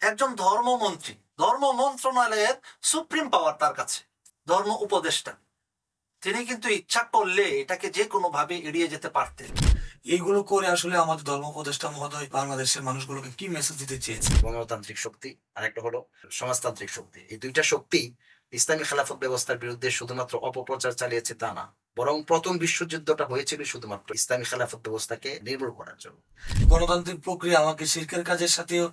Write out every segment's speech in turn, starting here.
একজন ধর্মমন্ত্রী, ধর্ম মন্ত্রণালয়ের সুপ্রিম পাওয়ার তার কাছে, ধর্ম উপদেষ্টা, তিনি কিন্তু ইচ্ছা করলে এটাকে যে কোনো ভাবে এড়িয়ে যেতে পারতেন। এইগুলো করে আসলে আমাদের ধর্ম উপদেষ্টা মহোদয় বাংলাদেশের মানুষগুলোকে কি মেসেজ দিতে চেয়েছে? গণতান্ত্রিক শক্তি আর একটা হলো সমাজতান্ত্রিক শক্তি, এই দুইটা শক্তি ইসলামী খেলাফত ব্যবস্থার বিরুদ্ধে শুধুমাত্র অপপ্রচার চালিয়েছে তা না, বরং প্রথম বিশ্বযুদ্ধটা হয়েছিল শুধুমাত্র ইসলামী খেলাফত ব্যবস্থাকে নির্মূল করার জন্য। গণতান্ত্রিক প্রক্রিয়া আমাকে শিরকের কাজের সাথেও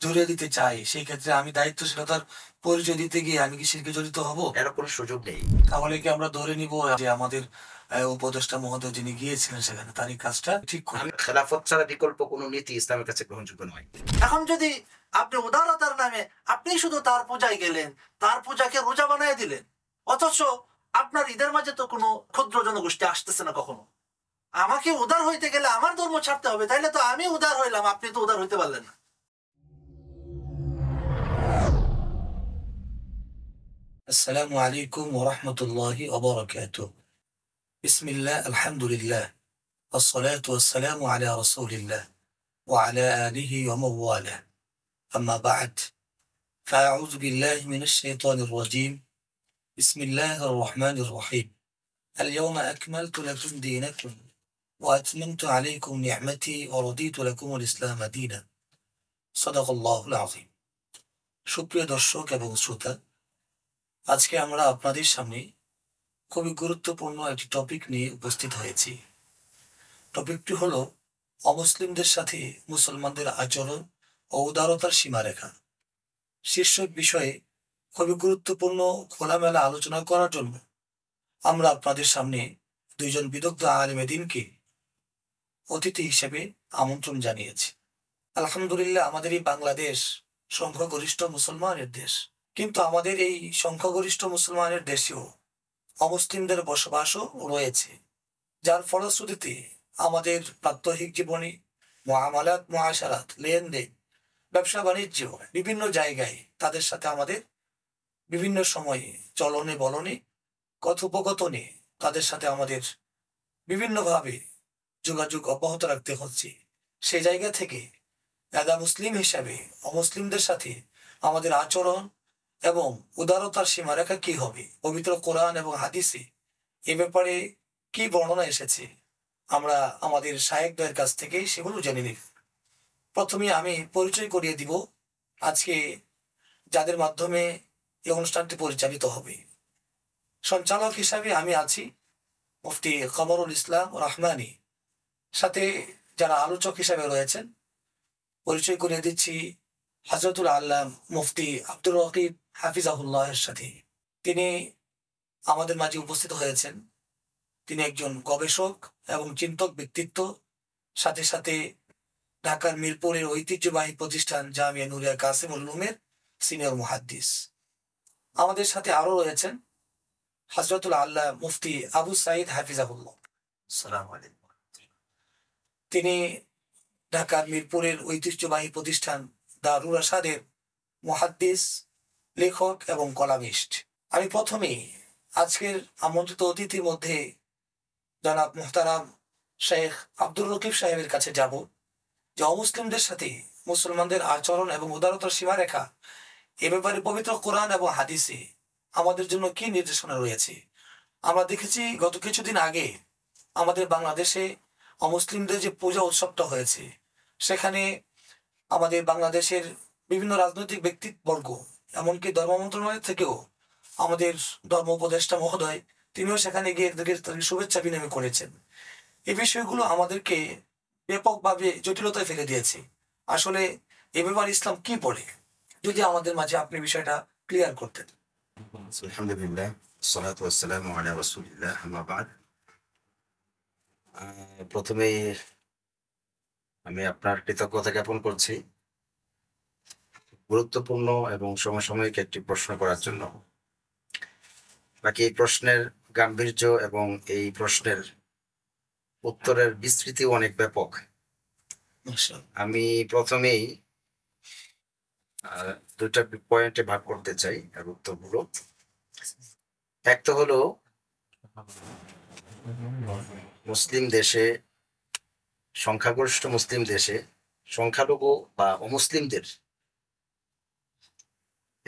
জড়িয়ে দিতে চাই, সেই ক্ষেত্রে আমি দায়িত্বশীলতার পরিচয় দিতে গিয়ে আমি কি শিরকে জড়িত হব? এর কোনো সুযোগ নেই। তাহলে কি আমরা ধরে নিব যে আমাদের উপদেষ্টা মহোদয় যিনি গিয়েছিলেন সেখানে তার এই কাজটা ঠিক করে? খেলাফত ছাড়া বিকল্প কোনো নীতি ইসলামের কাছে গ্রহণযোগ্য নয়। এখন যদি আপনি উদারতার নামে আপনি শুধু তার পূজায় গেলেন, তার পূজাকে রোজা বানিয়ে দিলেন, অথচ আপনার ঈদের মাঝে তো কোনো ক্ষুদ্র জনগোষ্ঠী আসতেছে না কখনো। আমাকে উদার হইতে গেলে আমার ধর্ম ছাড়তে হবে, তাইলে তো আমি উদার হইলাম, আপনি তো উদার হইতে পারলেন না। আসসালামু আলাইকুম ওয়া রাহমাতুল্লাহি ওয়া বারাকাতুহু। বিসমিল্লাহ, আলহামদুলিল্লাহ, ওয়াসসালাতু ওয়াসসালামু আলা রাসূলিল্লাহ ওয়া আলা আলিহি ওয়া মান ওয়ালাহ। আম্মা বা'দ, ফাআউযু বিল্লাহি মিনাশ শাইতানির রাজীম। বিসমিল্লাহির রহমানির রহিম। আল-ইয়াওমা আকমালতু লাকুম দীনাকুম ওয়া আতমামতু আলাইকুম নি'মাতি ওয়া রাদিতু লাকুমুল ইসলাম দীনান। সাদাকাল্লাহুল আযীম। সুপ্রিয় দর্শক এবং শ্রোতা, আজকে আমরা আপনাদের সামনে খুবই গুরুত্বপূর্ণ একটি টপিক নিয়ে উপস্থিত হয়েছি। টপিকটি হলো অমুসলিমদের সাথে মুসলমানদের আচরণ ও উদারতার সীমারেখা। শীর্ষক বিষয়ে খুবই গুরুত্বপূর্ণ খোলামেলা আলোচনা করার জন্য আমরা আপনাদের সামনে দুইজন বিদগ্ধ আলেমে দ্বীনকে অতিথি হিসেবে আমন্ত্রণ জানিয়েছি। আলহামদুলিল্লাহ, আমাদের এই বাংলাদেশ সংখ্যাগরিষ্ঠ মুসলমানের দেশ, কিন্তু আমাদের এই সংখ্যাগরিষ্ঠ মুসলমানের দেশেও অমুসলিমদের বসবাসও রয়েছে, যার ফলশ্রুতিতে আমাদের প্রাত্যহিক জীবনে মুআমালাত, মুআশারাত, লেনদেন, ব্যবসা বাণিজ্য, বিভিন্ন জায়গায় তাদের সাথে আমাদের বিভিন্ন সময়ে চলনে বলনে কথোপকথনে তাদের সাথে আমাদের বিভিন্নভাবে যোগাযোগ অব্যাহত রাখতে হচ্ছে। সেই জায়গা থেকে এদা মুসলিম হিসাবে অমুসলিমদের সাথে আমাদের আচরণ এবং উদারতার সীমারেখা কি হবে, পবিত্র কোরআন এবং হাদিসে এ ব্যাপারে কি বর্ণনা এসেছে, আমরা আমাদের শায়েখদের কাছ থেকে সেগুলো জেনে নিব। প্রথমে আমি পরিচয় করিয়ে দিব আজকে যাদের মাধ্যমে এই অনুষ্ঠানটি পরিচালিত হবে। সঞ্চালক হিসাবে আমি আছি মুফতি কমরুল ইসলাম রহমানী, সাথে যারা আলোচক হিসাবে রয়েছেন পরিচয় করিয়ে দিচ্ছি হযরতুল আল্লাম মুফতি আব্দুর রকিব হাফিজাহুল্লাহের সাথে। তিনি আমাদের মাঝে উপস্থিত হয়েছেন। তিনি একজন গবেষক এবং চিন্তক ব্যক্তিত্ব, সাথে সাথে ঢাকার মিরপুরের ঐতিহ্যবাহী প্রতিষ্ঠান জামিয়া নুরিয়া কাসিম উলুমের সিনিয়র মুহাদ্দিস। আমাদের সাথে আরো রয়েছেন হযরতুল আল্লাহ মুফতি আবু সাঈদ হাফিজাহুল্লাহ। আসসালামু আলাইকুম। তিনি ঢাকার মিরপুরের ঐতিহ্যবাহী প্রতিষ্ঠান দারুল আরশাদের মুহাদ্দিস, লেখক এবং কলামিস্ট। আমি প্রথমেই আজকের আমন্ত্রিত অতিথির মধ্যে জনাব মুহতারাম শেখ আব্দুর রকিব সাহেবের কাছে যাব, যে অমুসলিমদের সাথে মুসলমানদের আচরণ এবং উদারতার সীমারেখা এ ব্যাপারে পবিত্র কোরআন এবং হাদিসে আমাদের জন্য কি নির্দেশনা রয়েছে। আমরা দেখেছি গত কিছুদিন আগে আমাদের বাংলাদেশে অমুসলিমদের যে পূজা উৎসবটা হয়েছে, সেখানে আমাদের বাংলাদেশের বিভিন্ন রাজনৈতিক ব্যক্তিবর্গ, এমনকি ধর্ম মন্ত্রণালয় থেকেও আমাদের ধর্ম উপদেষ্টা মহোদয় তিনিও সেখানে গিয়ে তাদের শুভেচ্ছা বিনিময় করেছেন। এই বিষয়গুলো আমাদেরকে ব্যাপকভাবে জটিলতায় ফেলে দিয়েছে। আসলে এ ব্যাপারে ইসলাম কি বলে, যদি আমাদের মাঝে আপনি বিষয়টা ক্লিয়ার করতেন। আলহামদুলিল্লাহ, সালাতু ওয়াসসালামু আলা রাসূলিল্লাহ, আম্মা বা'দ। প্রথমেই আমি আপনার কৃতজ্ঞতা জ্ঞাপন করছি গুরুত্বপূর্ণ এবং সমসাময়িক একটি প্রশ্ন করার জন্য। বাকি এই প্রশ্নের গাম্ভীর্য এবং এই প্রশ্নের উত্তরের বিস্তৃতিও অনেক ব্যাপক। আমি প্রথমেই দুইটা পয়েন্টে ভাগ করতে চাই আর উত্তরগুলো। এক তো হলো মুসলিম দেশে, সংখ্যাগরিষ্ঠ মুসলিম দেশে সংখ্যালঘু বা অমুসলিমদের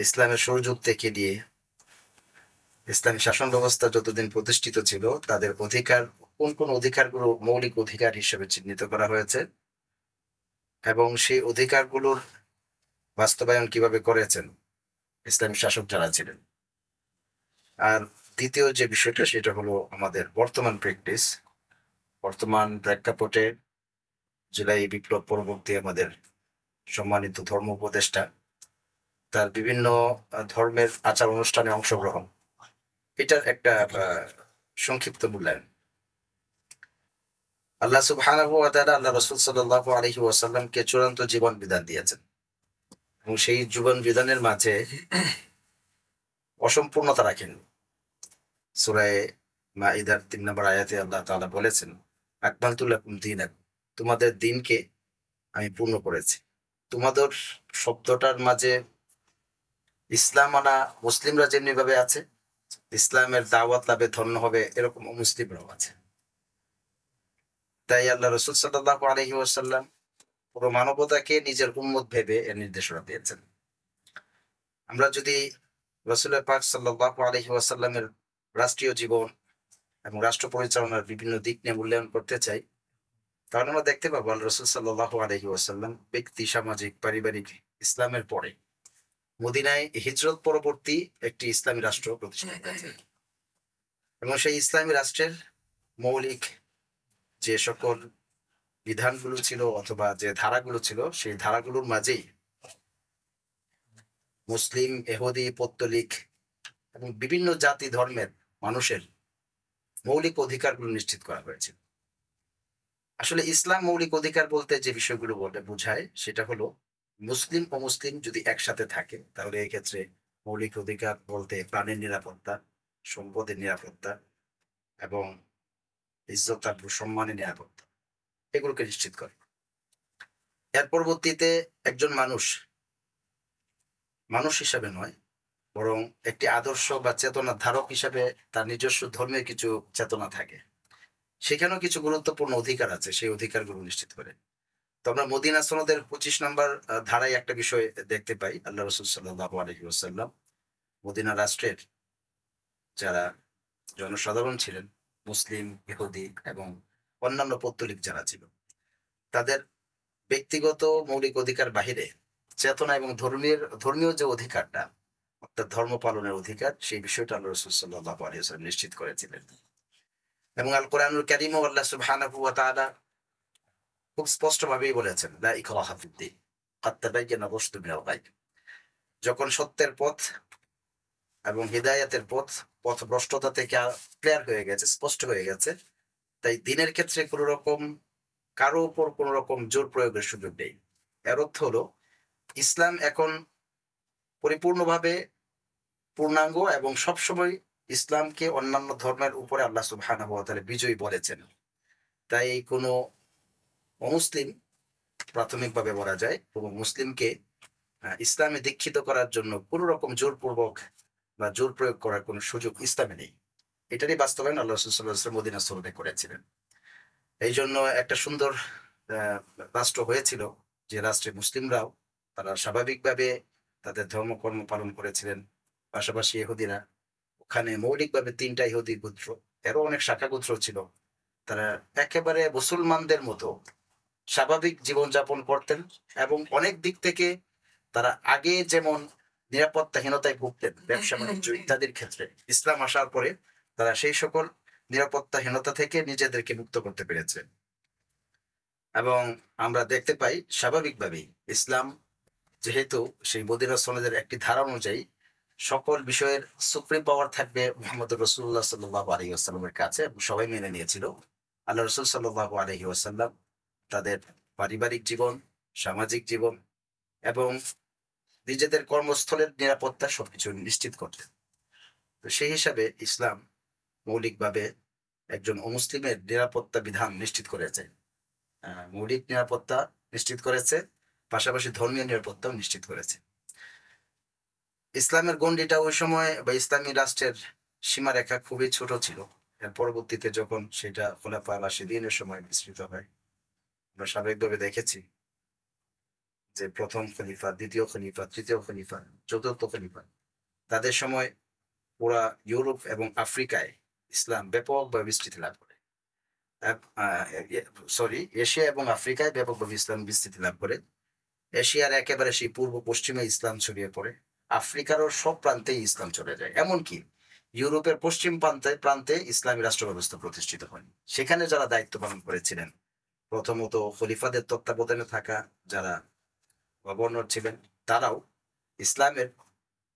ইসলামের শুরুযুগ থেকে নিয়ে ইসলামী শাসন ব্যবস্থা যতদিন প্রতিষ্ঠিত ছিল তাদের অধিকার, কোন কোন অধিকারগুলো মৌলিক অধিকার হিসেবে চিহ্নিত করা হয়েছে এবং সেই অধিকারগুলোর বাস্তবায়ন কিভাবে করেছেন ইসলামী শাসক যারা ছিলেন। আর দ্বিতীয় যে বিষয়টা সেটা হলো আমাদের বর্তমান প্র্যাকটিস, বর্তমান প্রেক্ষাপটে জুলাই বিপ্লব পরবর্তী আমাদের সম্মানিত ধর্ম উপদেষ্টা তার বিভিন্ন ধর্মের আচার অনুষ্ঠানে অংশগ্রহণ, এটার একটা সংক্ষিপ্ত মূল্যায়ন। আল্লাহ সুবহানাহু ওয়া তাআলা আল্লাহ রাসূল সাল্লাল্লাহু আলাইহি ওয়াসাল্লামকে চূড়ান্ত জীবন বিধান দিয়েছেন এবং সেই জীবন বিধানের মাঝে অসম্পূর্ণতা রাখেন। সূরা মাঈদার ৩ নম্বর আয়াতে আল্লাহ তাআলা বলেছেন, আকমালতু লাকুম দীনাকুম, তোমাদের দিনকে আমি পূর্ণ করেছি। তোমাদের শব্দটার মাঝে ইসলাম আনা মুসলিমরা যেমনি ভাবে আছে, ইসলামের দাওয়াত লাভে ধন্য হবে এরকম মুসলিমরাও আছে। তাই আল্লাহ রাসূল সাল্লাল্লাহু আলাইহি ওয়াসাল্লাম পুরো মানবতাকে নিজের উম্মত ভেবে এর নির্দেশনা দিয়েছেন। আমরা যদি রাসূল পাক সাল্লাল্লাহু আলাইহি ওয়াসাল্লামের রাষ্ট্রীয় জীবন এবং রাষ্ট্র পরিচালনার বিভিন্ন দিক নিয়ে মূল্যায়ন করতে চাই, তাহলে আমরা দেখতে পাবো আল্লাহ রাসূল সাল্লাল্লাহু আলাইহি ওয়াসাল্লাম ব্যক্তি, সামাজিক, পারিবারিক ইসলামের পরে মদিনায় হিজরত পরবর্তী একটি ইসলামী রাষ্ট্র প্রতিষ্ঠা করেছেন এবং সেই ইসলামী রাষ্ট্রের মৌলিক যে সকল বিধানগুলো ছিল অথবা যে ধারাগুলো ছিল সেই ধারাগুলোর মাঝেই মুসলিম, এহুদি, পৌত্তলিক এবং বিভিন্ন জাতি ধর্মের মানুষের মৌলিক অধিকারগুলো নিশ্চিত করা হয়েছিল। আসলে ইসলাম মৌলিক অধিকার বলতে যে বিষয়গুলো বলে বোঝায় সেটা হলো মুসলিম ও মুসলিম যদি একসাথে থাকে তাহলে এক্ষেত্রে মৌলিক অধিকার বলতে প্রাণের নিরাপত্তা, সম্পদের নিরাপত্তা এবং ইজ্জত আর সম্মানের নিরাপত্তা, এগুলোকে নিশ্চিত করে। এর পরবর্তীতে একজন মানুষ হিসাবে নয়, বরং একটি আদর্শ বা চেতনা ধারক হিসাবে তার নিজস্ব ধর্মের কিছু চেতনা থাকে, সেখানেও কিছু গুরুত্বপূর্ণ অধিকার আছে, সেই অধিকারগুলো নিশ্চিত করে। তো আমরা মদিনা সনদের 25 নম্বর ধারায় একটা বিষয় দেখতে পাই, আল্লাহ রাসূল সাল্লাল্লাহু আলাইহি ওয়াসাল্লাম মদিনা রাষ্ট্রের যারা জনসাধারণ ছিলেন, মুসলিম, ইহুদি এবং অন্যান্য পৌত্তলিক যারা ছিল, তাদের ব্যক্তিগত মৌলিক অধিকার বাহিরে চেতনা এবং ধর্মীয় যে অধিকারটা, অর্থাৎ ধর্ম পালনের অধিকার, সেই বিষয়টা আল্লাহ রাসূল সাল্লাল্লাহু আলাইহি ওয়াসাল্লাম নিশ্চিত করেছিলেন। এবং আল কোরআনুল কারীমে আল্লাহ সুবহানাহু ওয়া তাআলা খুব স্পষ্টভাবেই বলেছেন, লা ইকরাহা ফিদ্দীন ক্বাদ তাবায়্যানা রুশদু মিনাল গায়। যখন সত্যের পথ এবং হিদায়াতের পথভ্রষ্টতা থেকে ক্লিয়ার হয়ে গেছে, স্পষ্ট হয়ে গেছে, তাই দিনের ক্ষেত্রে কোনো রকম কারো উপর কোনো রকম জোর প্রয়োগের সুযোগ নেই। এর অর্থ হলো ইসলাম এখন পরিপূর্ণভাবে পূর্ণাঙ্গ এবং সবসময় ইসলামকে অন্যান্য ধর্মের উপরে আল্লাহ সুবহানাহু ওয়া তাআলা বিজয়ী বলেছেন। তাই কোনো অমুসলিম, প্রাথমিকভাবে বলা যায়, কোনো মুসলিমকে ইসলামে দীক্ষিত করার জন্য কোনো রকম জোরপূর্বক বা জোর প্রয়োগ করার কোনো সুযোগ ইসলামে নেই। এটারই বাস্তবায়ন আল্লাহ রাসূল সাল্লাল্লাহু আলাইহি ওয়াসাল্লাম মদিনা সনদে করেছিলেন। এই জন্য একটা সুন্দর রাষ্ট্র হয়েছিল, যে রাষ্ট্রে মুসলিমরাও তারা স্বাভাবিকভাবে তাদের ধর্মকর্ম পালন করেছিলেন। পাশাপাশি ইহুদিরা, ওখানে মৌলিকভাবে 3টা ইহুদি গোত্র, এরও অনেক শাখা গোত্র ছিল, তারা একেবারে মুসলমানদের মতো স্বাভাবিক জীবনযাপন করতেন এবং অনেক দিক থেকে তারা আগে যেমন নিরাপত্তাহীনতায় ভুগতেন ব্যবসা বাণিজ্য ইত্যাদির ক্ষেত্রে, ইসলাম আসার পরে তারা সেই সকল নিরাপত্তাহীনতা থেকে নিজেদেরকে মুক্ত করতে পেরেছে। এবং আমরা দেখতে পাই স্বাভাবিকভাবেই ইসলাম যেহেতু সেই মদিনা সনদের একটি ধারা অনুযায়ী সকল বিষয়ের সুপ্রিম পাওয়ার থাকবে মুহাম্মদ রাসূলুল্লাহ সাল্লাল্লাহু আলাইহি ওয়াসাল্লামের কাছে, সবাই মেনে নিয়েছিল। আল্লাহ রাসূল সাল্লাল্লাহু আলাইহি ওয়াসাল্লাম তাদের পারিবারিক জীবন, সামাজিক জীবন এবং নিজেদের কর্মস্থলের নিরাপত্তা সবকিছু নিশ্চিত করতেন। তো সেই হিসাবে ইসলাম মৌলিকভাবে একজন অমুসলিমের নিরাপত্তা বিধান নিশ্চিত করেছে, মৌলিক নিরাপত্তা নিশ্চিত করেছে, পাশাপাশি ধর্মীয় নিরাপত্তাও নিশ্চিত করেছে। ইসলামের গণ্ডিটা ওই সময় বা ইসলামী রাষ্ট্রের সীমারেখা খুবই ছোট ছিল। এর পরবর্তীতে যখন সেটা খোলাফায়ে রাশিদীনের সময় বিস্তৃত হয়, আমরা স্বাভাবিকভাবে দেখেছি যে প্রথম খলিফা, দ্বিতীয় খলিফা, তৃতীয় খলিফা, চতুর্থ খলিফা, তাদের সময় পুরা ইউরোপ এবং আফ্রিকায় ইসলাম ব্যাপকভাবে বিস্তৃতি লাভ করে। এশিয়া এবং আফ্রিকায় ব্যাপকভাবে ইসলাম বিস্তৃতি লাভ করে। এশিয়ার একেবারে সেই পূর্ব পশ্চিমে ইসলাম ছড়িয়ে পড়ে, আফ্রিকারও সব প্রান্তেই ইসলাম চলে যায়, এমনকি ইউরোপের পশ্চিম প্রান্তে প্রান্তে ইসলামী রাষ্ট্র ব্যবস্থা প্রতিষ্ঠিত হয়। সেখানে যারা দায়িত্ব পালন করেছিলেন, প্রথমত খলিফাদের তত্ত্বাবধানে থাকা যারা গভর্নর ছিলেন, তারাও ইসলামের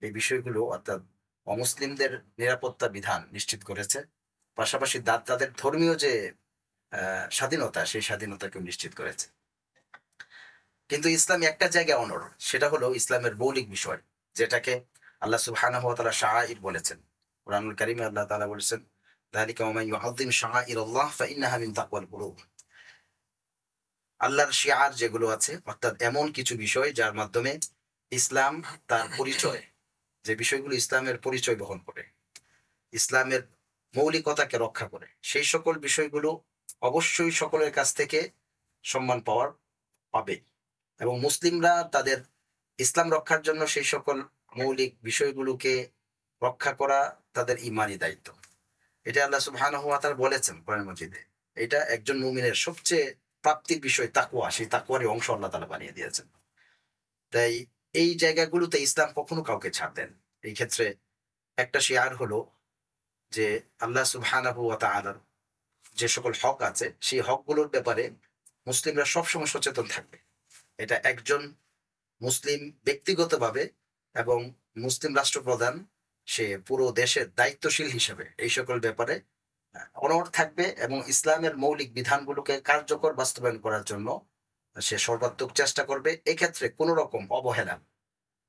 এই বিষয়গুলো অর্থাৎ অমুসলিমদের নিরাপত্তা বিধান নিশ্চিত করেছে, পাশাপাশি তাদের ধর্মীয় যে স্বাধীনতা, সেই স্বাধীনতাকেও নিশ্চিত করেছে। কিন্তু ইসলাম একটা জায়গায় অনড়, সেটা হলো ইসলামের মৌলিক বিষয়, যেটাকে আল্লাহ সুবহানাহু ওয়া তাআলা শাআইর বলেছেন। কুরআনুল কারীমে আল্লাহ তাআলা বলেছেন, যালিকা ওয়া মান ইউআযযিম শাআইরাল্লাহ ফাইন্নাহা মিন তাকওয়াল কুলুব। আল্লাহর শিয়ার যেগুলো আছে, অর্থাৎ এমন কিছু বিষয় যার মাধ্যমে ইসলাম তার পরিচয়, যে বিষয়গুলো ইসলামের পরিচয় বহন করে, ইসলামের মৌলিকতাকে রক্ষা করে, সেই সকল বিষয়গুলো অবশ্যই সকলের কাছ থেকে সম্মান পাবে। এবং মুসলিমরা তাদের ইসলাম রক্ষার জন্য সেই সকল মৌলিক বিষয়গুলোকে রক্ষা করা তাদের ইমানি দায়িত্ব। এটা আল্লাহ সুবহানাহু ওয়া তাআলা বলেছেন কোরআন মাজিদে। এটা একজন মুমিনের সবচেয়ে প্রাপ্তির বিষয় তাকওয়া, সেই তাকওয়ারই অংশ আল্লাহ তাআলা বানিয়ে দিয়েছেন। তাই এই জায়গাগুলোতে ইসলাম কখনো কাউকে ছাড় দেন। এই ক্ষেত্রে একটা শিয়ার হলো যে আল্লাহ সুবহানাহু ওয়া তাআলার যে সকল হক আছে, সেই হকগুলোর ব্যাপারে মুসলিমরা সবসময় সচেতন থাকবে। এটা একজন মুসলিম ব্যক্তিগতভাবে এবং মুসলিম রাষ্ট্রপ্রধান সে পুরো দেশের দায়িত্বশীল হিসেবে এই সকল ব্যাপারে অনড় থাকবে এবং ইসলামের মৌলিক বিধানগুলোকে কার্যকর বাস্তবায়ন করার জন্য সে সর্বাত্মক চেষ্টা করবে। এক্ষেত্রে কোন রকম অবহেলা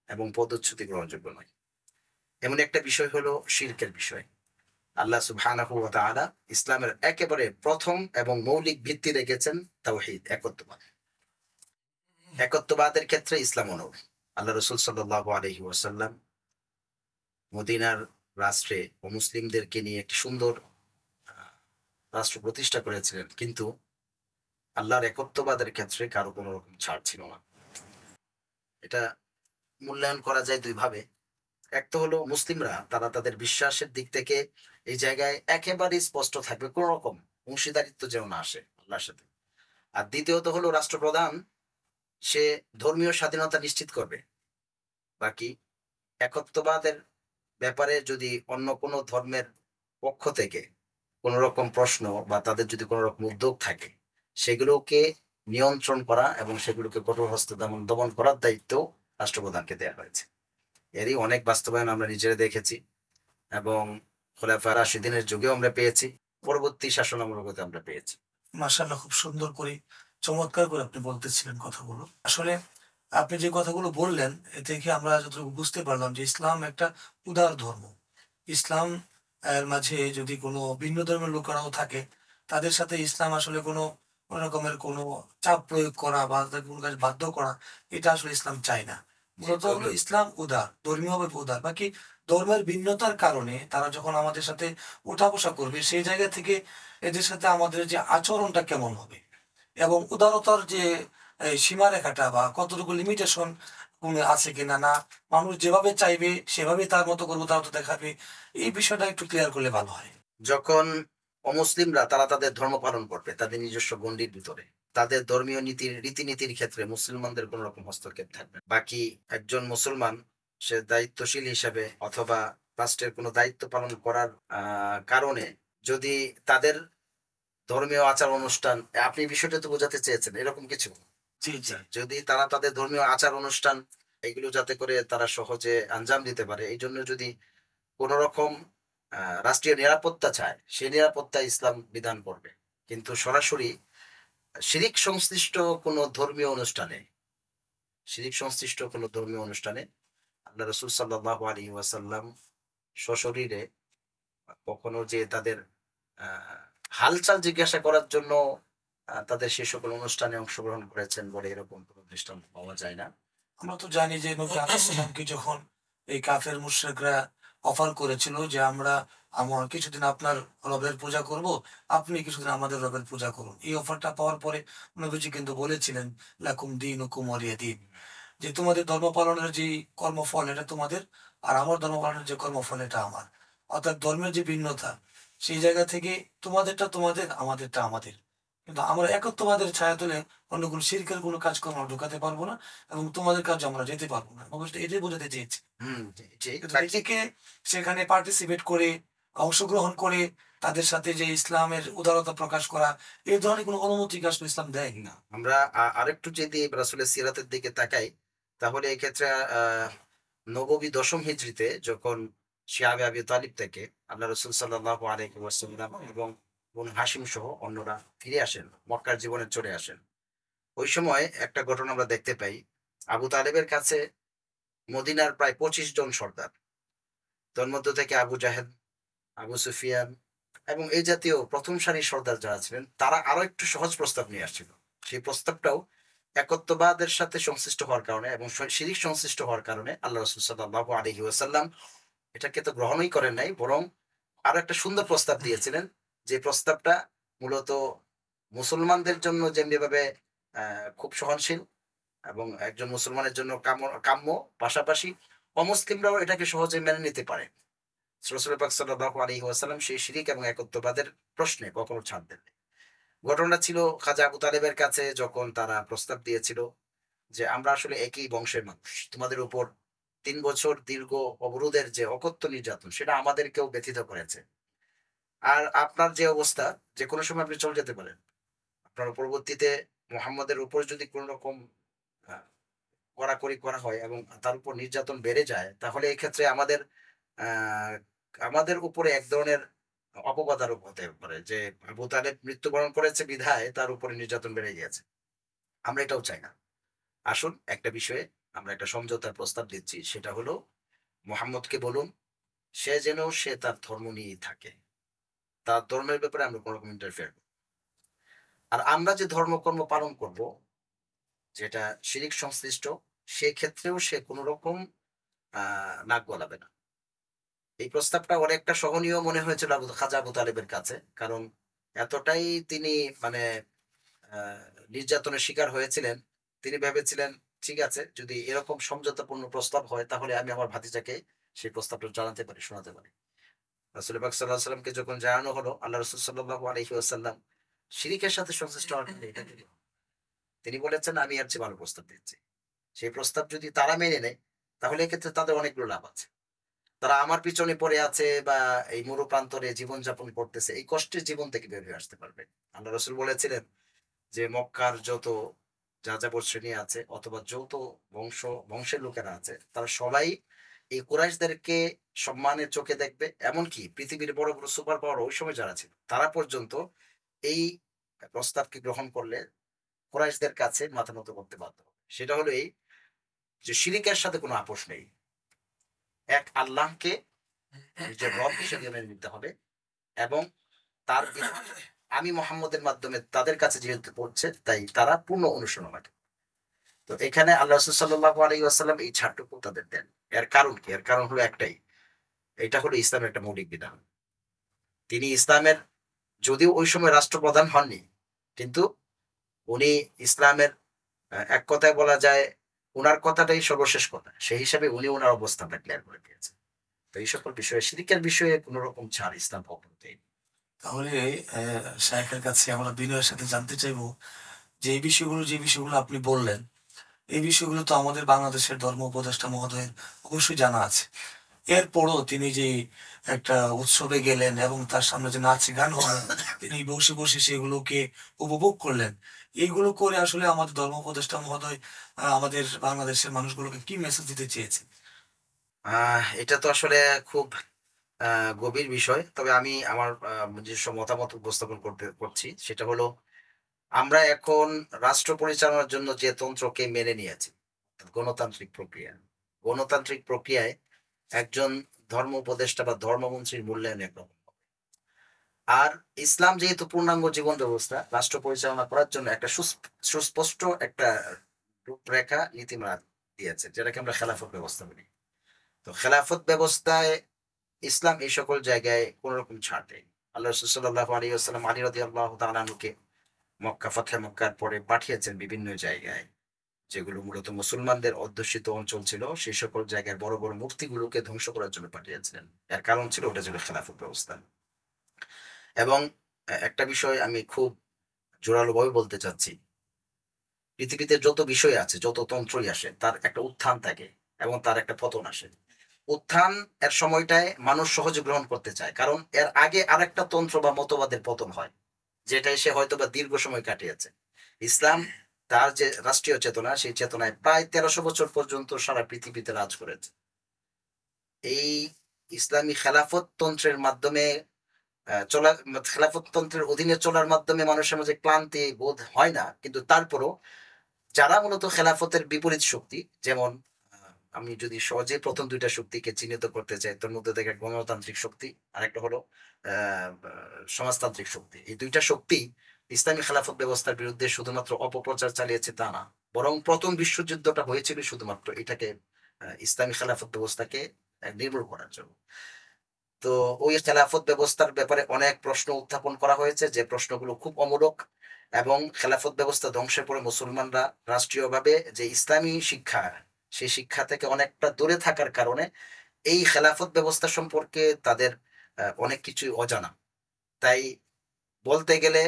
এবং পদচ্যুতি গ্রহণযোগ্য নয়। এমন একটা বিষয় হলো শিরকের বিষয়। আল্লাহ সুবহানাহু ওয়া তাআলা ইসলামের একেবারে প্রথম এবং মৌলিক ভিত্তি রেখেছেন তাওহীদ, একত্ববাদ। একত্ববাদের ক্ষেত্রে ইসলাম অনড়। আল্লাহ রাসূল সাল্লাল্লাহু আলাইহি ওয়াসাল্লাম মদিনার রাষ্ট্রে মুসলিমদেরকে নিয়ে একটি সুন্দর রাষ্ট্র প্রতিষ্ঠা করেছিলেন, কিন্তু আল্লাহর একত্ববাদের ক্ষেত্রে কারো কোনো রকম ছাড় ছিল না। এটা মূল্যায়ন করা যায় দুই ভাবে। এক তো হলো মুসলিমরা তারা তাদের বিশ্বাসের দিক থেকে এই জায়গায় একেবারে স্পষ্ট থাকবে, কোন রকম অংশীদারিত্ব যেন না আসে আল্লাহর সাথে। আর দ্বিতীয়ত হলো রাষ্ট্রপ্রধান সে ধর্মীয় স্বাধীনতা নিশ্চিত করবে। বাকি একত্ববাদের ব্যাপারে যদি অন্য কোনো ধর্মের পক্ষ থেকে কোন রকম প্রশ্ন বা তাদের যদি কোনো রকম উদ্যোগ থাকে, সেগুলোকে নিয়ন্ত্রণ করা এবং সেগুলোকে কঠোর হস্তে দমন করার দায়িত্ব রাষ্ট্রপ্রধানকে দেওয়া হয়েছে। এরই অনেক বাস্তবায়ন আমরা নিজেরা দেখেছি এবং খোলাফায়ে রাশিদিনের যুগেও আমরা পেয়েছি, পরবর্তী শাসনামূলকতে আমরা পেয়েছি। মাশাআল্লাহ, খুব সুন্দর করে চমৎকার করে আপনি বলতেছিলেন কথাগুলো। আসলে আপনি যে কথাগুলো বললেন এ থেকে আমরা যতটুকু বুঝতে পারলাম যে ইসলাম একটা উদার ধর্ম। ইসলাম এর মাঝে যদি কোনো ভিন্ন ধর্মের লোকেরাও থাকে, তাদের সাথে ইসলাম আসলে কোনো কোনো রকমের কোনো চাপ প্রয়োগ করা বা তাদের কোনো কাজ বাধ্য করা, এটা আসলে ইসলাম চায় না। মূলত হলো ইসলাম উদার, ধর্মীয়ভাবে উদার। বাকি ধর্মের ভিন্নতার কারণে তারা যখন আমাদের সাথে ওঠা বসা করবে, সেই জায়গা থেকে এদের সাথে আমাদের যে আচরণটা কেমন হবে এবং উদারতার যে সীমারেখাটা বা কতটুকু লিমিটেশন আছে কিনা, না মানুষ যেভাবে চাইবে সেভাবে তার মতো করে উদারতা দেখাবে, এই বিষয়টা একটু ক্লিয়ার করলে ভালো হয়। যখন অমুসলিমরা তারা তাদের ধর্ম পালন করবে তাদের নিজস্ব গণ্ডির ভিতরে, তাদের ধর্মীয় রীতিনীতির ক্ষেত্রে মুসলমানদের কোন রকম হস্তক্ষেপ থাকবে। বাকি একজন মুসলমান সে দায়িত্বশীল হিসাবে অথবা রাষ্ট্রের কোনো দায়িত্ব পালন করার কারণে যদি তাদের ধর্মীয় আচার অনুষ্ঠান, আপনি বিষয়টা তো বোঝাতে চেয়েছেন এরকম কিছু, জি জি, যদি তারা তাদের ধর্মীয় আচার অনুষ্ঠান এগুলো যাতে করে তারা সহজে আঞ্জাম দিতে পারে, এই জন্য যদি কোন রকম রাষ্ট্রীয় নিরাপত্তা চায়, সেই নিরাপত্তা ইসলাম বিধান করবে। কিন্তু সরাসরি শিরিক সংশ্লিষ্ট কোনো ধর্মীয় অনুষ্ঠানে আল্লাহ রাসূল সাল্লাল্লাহু আলাইহি ওয়াসাল্লাম সশরীরে কখনো যে তাদের হালচাল জিজ্ঞাসা করার জন্য তাদের সে সকল অনুষ্ঠানে অংশগ্রহণ করেছেন বলে এরকম কোনো দৃষ্টান্ত পাওয়া যায় না। আমরা তো জানি যে নবী আলাইহিস সালামকে যখন এই কাফের মুশরিকরা অফার করেছিল যে আমরা কিছুদিন আপনার রবের পূজা করব, আপনি কিছুদিন আমাদের রবের পূজা করুন। এই অফারটা পাওয়ার পরে নবীজি কিন্তু বলেছিলেন, লাকুম দীনুকুম ওয়ালিয়া দীন, যে তোমাদের ধর্ম পালনের যে কর্মফল এটা তোমাদের, আর আমার ধর্ম পালনের যে কর্মফল এটা আমার। অর্থাৎ ধর্মের যে ভিন্নতা, সেই জায়গা থেকে তোমাদেরটা তোমাদের, আমাদেরটা আমাদের, কিন্তু আমরা একত্ববাদের ছায়া তুলে অন্য কোনো শিরকের কোনো কাজকর্ম আমরা ঢুকাতে পারবো না, এবং তোমাদের কাজে আমরা যেতে পারবো না। অবশ্যই এটাই বোঝাতে চেয়েছি। কিন্তু নিজেকে সেখানে পার্টিসিপেট করে, অংশগ্রহণ করে, তাদের সাথে যে ইসলামের উদারতা প্রকাশ করা, এই ধরনের কোনো অনুমতি কি আসলে ইসলাম দেয়? না, আমরা আরেকটু যদি রাসূলের সিরাতের দিকে তাকাই, তাহলে এই ক্ষেত্রে নববী ১০ম হিজরিতে যখন শিয়াবে আবি তালিব থেকে আল্লাহ রসুল সাল্লাল্লাহু আলাইহি ওয়াসাল্লাম এবং বনু হাশিম সহ অন্যরা ফিরে আসেন, মক্কার জীবনে চলে আসেন। ওই সময় একটা ঘটনা আমরা দেখতে পাই, আবু তালেবের কাছে মদিনার প্রায় ২৫ জন সর্দার, তোর মধ্য থেকে আবু জাহেদ, আবু সুফিয়ান এবং এই জাতীয় প্রথম সারির সর্দার যারা ছিলেন, তারা আরো একটু সহজ প্রস্তাব নিয়ে আসছিল। সেই প্রস্তাবটাও একত্ববাদের সাথে সংশ্লিষ্ট হওয়ার কারণে এবং শিরিক সংশ্লিষ্ট হওয়ার কারণে আল্লাহ রসুল সাল্লাল্লাহু আলাইহি ওয়াসাল্লাম এটাকে তো গ্রহণই করেন নাই, বরং আরো একটা সুন্দর প্রস্তাব দিয়েছিলেন, যে প্রস্তাবটা মূলত মুসলমানদের জন্য যেমনিভাবে খুব সহনশীল এবং একজন মুসলমানের জন্য কাম্য, পাশাপাশি অমুসলিমরাও এটাকে সহজে মেনে নিতে পারে। রাসূল পাক সাল্লাল্লাহু আলাইহি ওয়াসাল্লাম সেই শিরিক এবং একত্ববাদের প্রশ্নে কখনো ছাড় দেন নাই। ঘটনা ছিল খাজা আবু তালেবের কাছে যখন তারা প্রস্তাব দিয়েছিল যে আমরা আসলে একই বংশের মানুষ, তোমাদের উপর ৩ বছর দীর্ঘ অবরোধের যে অকথ্য নির্যাতন সেটা আমাদেরকেও ব্যথিত করেছে। আর আপনার যে অবস্থা, যে কোনো সময় আপনি চলে যেতে পারেন। আপনার পরবর্তীতে মুহাম্মদের উপর যদি কোন রকম আহ, কড়াকড়ি করা হয় এবং তার উপর নির্যাতন বেড়ে যায়, তাহলে এক্ষেত্রে আহ আমাদের উপরে এক ধরনের অপবাদ আরোপ হতে পারে যে আবু তালেব মৃত্যুবরণ করেছে বিধায় তার উপরে নির্যাতন বেড়ে গিয়েছে। আমরা এটাও চাই না। আসুন একটা বিষয়ে আমরা একটা সমঝোতার প্রস্তাব দিচ্ছি, সেটা হলো মুহাম্মদকে বলুন সে তার ধর্ম নিয়েই থাকে, তার ধর্মের ব্যাপারে আমরা কোনো রকম ইন্টারফেয়ার করব। আর আমরা যে ধর্মকর্ম পালন করব যেটা শিরিক সংশ্লিষ্ট, সেক্ষেত্রেও সে কোনো রকম নাক গলাবে না। এই প্রস্তাবটা অনেকটা সহনীয় মনে হয়েছিল খাজা আবু তালেবের কাছে, কারণ এতটাই তিনি মানে আহ, নির্যাতনের শিকার হয়েছিলেন। তিনি ভেবেছিলেন ঠিক আছে, যদি এরকম সমঝোতাপূর্ণ প্রস্তাব হয় তাহলে আমি আমার ভাতিজাকে সেই প্রস্তাবটা জানাতে পারি, শোনাতে পারি। রাসূল পাক সাল্লাল্লাহু আলাইহি সাল্লামকে যখন জানানো হলো, আল্লাহ রাসূল সাল্লাল্লাহু আলাইহি ওয়াসাল্লাম শিরিকের সাথে সংশ্লিষ্ট হওয়ার কারণে এটা দিলেন। তিনি বলেছেন আমি এর চেয়ে ভালো প্রস্তাব দিচ্ছি। সেই প্রস্তাব যদি তারা মেনে নেয়, তাহলে এক্ষেত্রে তাদের অনেকগুলো লাভ আছে। তারা আমার পিছনে পড়ে আছে বা এই মরু প্রান্তরে জীবনযাপন করতেছে, এই কষ্টের জীবন থেকে বের হয়ে আসতে পারবে। আল্লাহ রসুল বলেছিলেন যে মক্কার যত যাযাবর শ্রেণী আছে অথবা যৌথ বংশের লোকেরা আছে, তারা সবাই এই কুরাইশদেরকে সম্মানের চোখে দেখবে। এমনকি পৃথিবীর বড় বড় সুপার পাওয়ার ওই সময় যারা ছিল, তারা পর্যন্ত এই প্রস্তাবকে গ্রহণ করলে কুরাইশদের কাছে মাথা নত করতে বাধ্য হবে। সেটা হলো এই যে শিরিকের সাথে কোনো আপোষ নেই, এক আল্লাহকে নিজের রব হিসেবে মেনে নিতে হবে এবং তার বিধান আমি মোহাম্মদের মাধ্যমে তাদের কাছে যেহেতু পড়ছে, তাই তারা পূর্ণ অনুসরণ হবে। তো এখানে আল্লাহ রাসূল সাল্লাল্লাহু আলাইহি ওয়াসাল্লাম এই ছাড়টুকু তাদের দেন। এর কারণ কি? এর কারণ হলো একটাই, এটা হলো ইসলামের একটা মৌলিক বিধান। তিনি ইসলামের, যদিও ওই সময় রাষ্ট্রপ্রধান হননি, কিন্তু উনি ইসলামের এক কথায় বলা যায় উনার কথাটাই সর্বশেষ কথা, সেই হিসাবে উনি ওনার অবস্থানটা ক্লিয়ার করে দিয়েছেন। তো এই সকল বিষয়ে শিরকের বিষয়ে কোন রকম ছাড় ইসলাম কখনো দেয়নি। তাহলে শায়েখের কাছে আমরা বিনয়ের সাথে জানতে চাইবো যে যে বিষয়গুলো আপনি বললেন, এই বিষয়গুলো তো আমাদের বাংলাদেশের ধর্ম উপদেষ্টা মহোদয়ের অবশ্যই জানা আছে। এরপরও তিনি যে একটা উৎসবে গেলেন এবং তার সামনে যে নাচ গান হলো, তিনি বসে বসে সেগুলোকে উপভোগ করলেন। এইগুলো করে আসলে আমাদের ধর্ম উপদেষ্টা মহোদয় আমাদের বাংলাদেশের মানুষগুলোকে কি মেসেজ দিতে চেয়েছেন? এটা তো আসলে খুব গভীর বিষয়। তবে আমি আমার নিজস্ব মতামত উপস্থাপন করছি, সেটা হলো আমরা এখন রাষ্ট্র পরিচালনার জন্য যে তন্ত্রকে মেনে নিয়েছি, গণতান্ত্রিক প্রক্রিয়া, গণতান্ত্রিক প্রক্রিয়ায় একজন ধর্ম উপদেষ্টা বা ধর্মমন্ত্রীর মূল্যায়ন একরকম। আর ইসলাম যেহেতু পূর্ণাঙ্গ জীবন ব্যবস্থা, রাষ্ট্র পরিচালনা করার জন্য একটা সুস্পষ্ট একটা রূপরেখা নীতিমালা দিয়েছে, যেটাকে আমরা খেলাফত ব্যবস্থা বলি। তো খেলাফত ব্যবস্থায় ইসলাম এই সকল জায়গায় কোন রকম ছাড় দেয়নি। আল্লাহ রাসূল সাল্লাল্লাহু আলাইহি ওয়াসাল্লাম আলী রাদিয়াল্লাহু তাআলা আনহুকে মক্কা ফাতহে মক্কার পরে পাঠিয়েছেন বিভিন্ন জায়গায়, যেগুলো মূলত মুসলমানদের অধ্যুষিত অঞ্চল ছিল। সেই সকল জায়গায় বড় বড় মূর্তিগুলোকে ধ্বংস করার জন্য পাঠিয়েছিলেন। এর কারণ ছিল ওটা ছিল খেলাফত ব্যবস্থা। এবং একটা বিষয় আমি খুব জোরালোভাবে বলতে চাচ্ছি, পৃথিবীতে যত বিষয় আছে, যত তন্ত্রই আসে, তার একটা উত্থান থাকে এবং তার একটা পতন আসে। উত্থান এর সময়টায় মানুষ সহজে গ্রহণ করতে চায়, কারণ এর আগে আরেকটা তন্ত্র বা মতবাদের পতন হয়, যেটাই সে হয়তো বা দীর্ঘ সময় কাটিয়েছে। ইসলাম তার যে রাষ্ট্রীয় চেতনা, সেই চেতনায় প্রায় 1300 বছর পর্যন্ত সারা পৃথিবীতে রাজ করেছে। এই ইসলামী খেলাফত তন্ত্রের মাধ্যমে চলা, খেলাফত তন্ত্রের অধীনে চলার মাধ্যমে মানুষের মাঝে ক্লান্তি বোধ হয় না, কিন্তু তারপরও যারা মূলত খেলাফতের বিপরীত শক্তি, যেমন আমি যদি সহজে প্রথম দুইটা শক্তিকে চিহ্নিত করতে চাই, তার মধ্যে থেকে গণতান্ত্রিক শক্তি আর একটা হলো সমাজতান্ত্রিক শক্তি। এই দুইটা শক্তি ইসলামী খেলাফত ব্যবস্থার বিরুদ্ধে শুধুমাত্র অপপ্রচার চালিয়েছে তা না, বরং প্রথম বিশ্বযুদ্ধটা হয়েছিল শুধুমাত্র এটাকে ইসলামী খেলাফত ব্যবস্থাকে নির্মূল করার জন্য। তো ওই খেলাফত ব্যবস্থার ব্যাপারে অনেক প্রশ্ন উত্থাপন করা হয়েছে, যে প্রশ্নগুলো খুব অমূলক, এবং খেলাফত ব্যবস্থা ধ্বংসের পরে মুসলমানরা রাষ্ট্রীয়ভাবে যে ইসলামী শিক্ষা, সেই শিক্ষা থেকে অনেকটা দূরে থাকার কারণে এই খেলাফত ব্যবস্থা সম্পর্কে তাদের অনেক কিছুই অজানা। তাই বলতে গেলে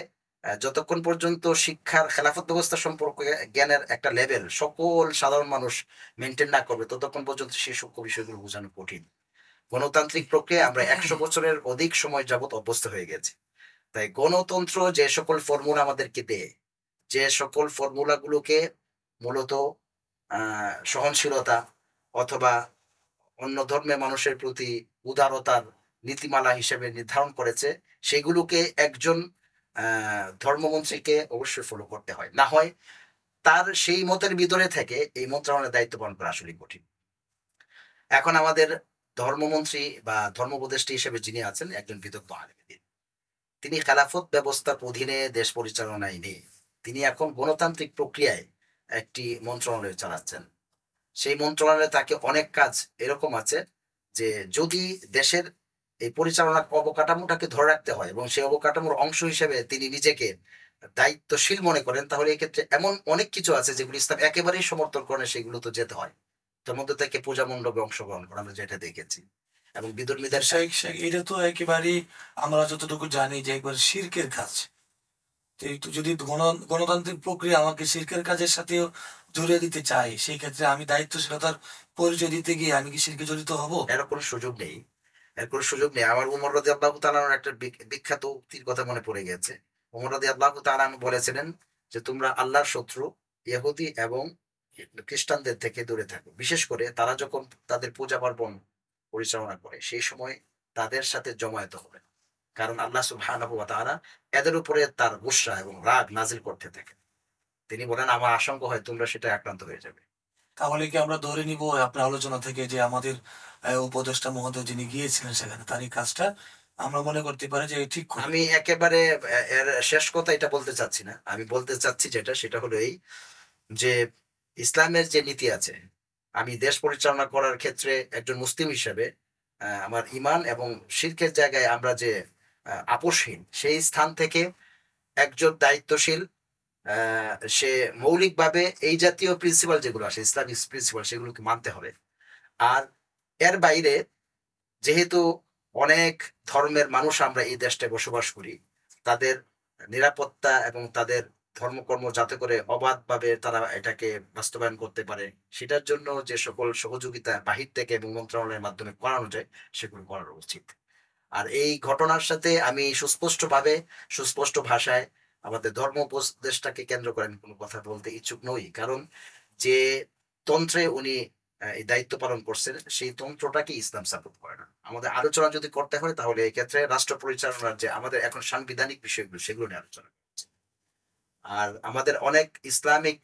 যতক্ষণ পর্যন্ত শিক্ষার খেলাফত ব্যবস্থা সম্পর্কে জ্ঞানের একটা লেভেল সকল সাধারণ মানুষ মেনটেন না করবে, ততক্ষণ পর্যন্ত সেই সূক্ষ্ম বিষয়গুলো বোঝানো কঠিন। গণতান্ত্রিক প্রক্রিয়া আমরা 100 বছরের অধিক সময় যাবত অভ্যস্ত হয়ে গেছি। তাই গণতন্ত্র যে সকল ফর্মুলা আমাদেরকে দেয়, যে সকল ফর্মুলাগুলোকে মূলত সহনশীলতা অথবা অন্য ধর্মের মানুষের প্রতি উদারতার নীতিমালা হিসেবে নির্ধারণ করেছে, সেগুলোকে একজন ধর্মমন্ত্রীকে অবশ্যই ফলো করতে হয়, না হয় তার সেই মতের ভিতরে থেকে এই মন্ত্রণালয়ের দায়িত্ব পালন করা আসলে কঠিন। এখন আমাদের ধর্মমন্ত্রী বা ধর্মোপদেষ্টা হিসেবে যিনি আছেন, একজন বিদগ্ধ আলেম দিন, তিনি খেলাফত ব্যবস্থার অধীনে দেশ পরিচালনায় নেই, তিনি এখন গণতান্ত্রিক প্রক্রিয়ায় একটি মন্ত্রণালয় চালাচ্ছেন। সেই মন্ত্রণালয়ে তাকে অনেক কাজ এরকম আছে যে যদি দেশের এই পরিচালনার অবকাঠামোটাকে ধরে রাখতে হয় এবং সেই অবকাঠামোর অংশ হিসেবে তিনি নিজেকে দায়িত্বশীল মনে করেন, তাহলে এক্ষেত্রে এমন অনেক কিছু আছে যেগুলো ইসলাম একেবারেই সমর্থন করে, সেগুলো তো যেতে হয়। তার মধ্যে থেকে পূজা মণ্ডপে অংশগ্রহণ করা, আমরা যেটা দেখেছি, এবং বিধর্মীদের এটা তো একেবারেই আমরা যতটুকু জানি যে একবার শিরকের কাজ। তো যদি গণতান্ত্রিক প্রক্রিয়া আমাকে শিরকের কাজের সাথেও জড়িয়ে দিতে চাই, সেই ক্ষেত্রে আমি দায়িত্বশীলতার পরিচয় দিতে গিয়ে আমি কি শিরকে জড়িত হব? এর কোনো সুযোগ নেই, এর কোনো সুযোগ নেই। আমার উমর রাদিয়াল্লাহু তাআলার একটা বিখ্যাত উক্তির কথা মনে পড়ে গেছে। উমর রাদিয়াল্লাহু তাআলা বলেছিলেন যে তোমরা আল্লাহর শত্রু ইহুদি এবং খ্রিস্টানদের থেকে দূরে থাকো, বিশেষ করে তারা যখন তাদের পূজা পার্বণ পরিচালনা করে সেই সময় তাদের সাথে জমায়েত হবে, কারণ আল্লাহ সুবহানাহু ওয়া তাআলা এদের উপরে তার গুসা এবং রাগ নাজিল করতে থাকে। তিনি বলেন আমার আশঙ্কা হয় তোমরা সেটা আক্রান্ত হয়ে যাবে। তাহলে কি আমরা ধরে নিব আপনার আলোচনা থেকে যে আমাদের উপদেষ্টা মহোদয় যিনি গিয়েছিলেন সেখানে, তার এই কাজটা আমরা মনে করতে পারি যে ঠিক? আমি একেবারে এর শেষ কথা এটা বলতে চাচ্ছি না, আমি বলতে চাচ্ছি যেটা, সেটা হলো এই যে ইসলামের যে নীতি আছে, আমি দেশ পরিচালনা করার ক্ষেত্রে একজন মুসলিম হিসেবে আমার ইমান এবং শিরকের জায়গায় আমরা যে আপোষহীন, সেই স্থান থেকে একজন দায়িত্বশীল সে মৌলিকভাবে এই জাতীয় প্রিন্সিপাল যেগুলো আছে, ইসলামিক প্রিন্সিপাল, সেগুলোকে মানতে হবে। আর এর বাইরে যেহেতু অনেক ধর্মের মানুষ আমরা এই দেশটায় বসবাস করি, তাদের নিরাপত্তা এবং তাদের ধর্মকর্ম যাতে করে অবাধভাবে তারা এটাকে বাস্তবায়ন করতে পারে, সেটার জন্য যে সকল সহযোগিতা বাহির থেকে এবং মন্ত্রণালয়ের মাধ্যমে করানো যায়, সেগুলো করানো উচিত। আর এই ঘটনার সাথে আমি সুস্পষ্ট ভাষায় আমাদের ধর্ম উপদেষ্টাকে কেন্দ্র করে আমি কোনো কথা বলতে ইচ্ছুক নই, কারণ যে তন্ত্রে উনি এই দায়িত্ব পালন করছেন, সেই তন্ত্রটাকে ইসলাম সাপোর্ট করে না। আমাদের আলোচনা যদি করতে হয় তাহলে এই ক্ষেত্রে রাষ্ট্র পরিচালনার যে আমাদের এখন সাংবিধানিক বিষয়গুলো, সেগুলো নিয়ে আলোচনা করছে। আর আমাদের অনেক ইসলামিক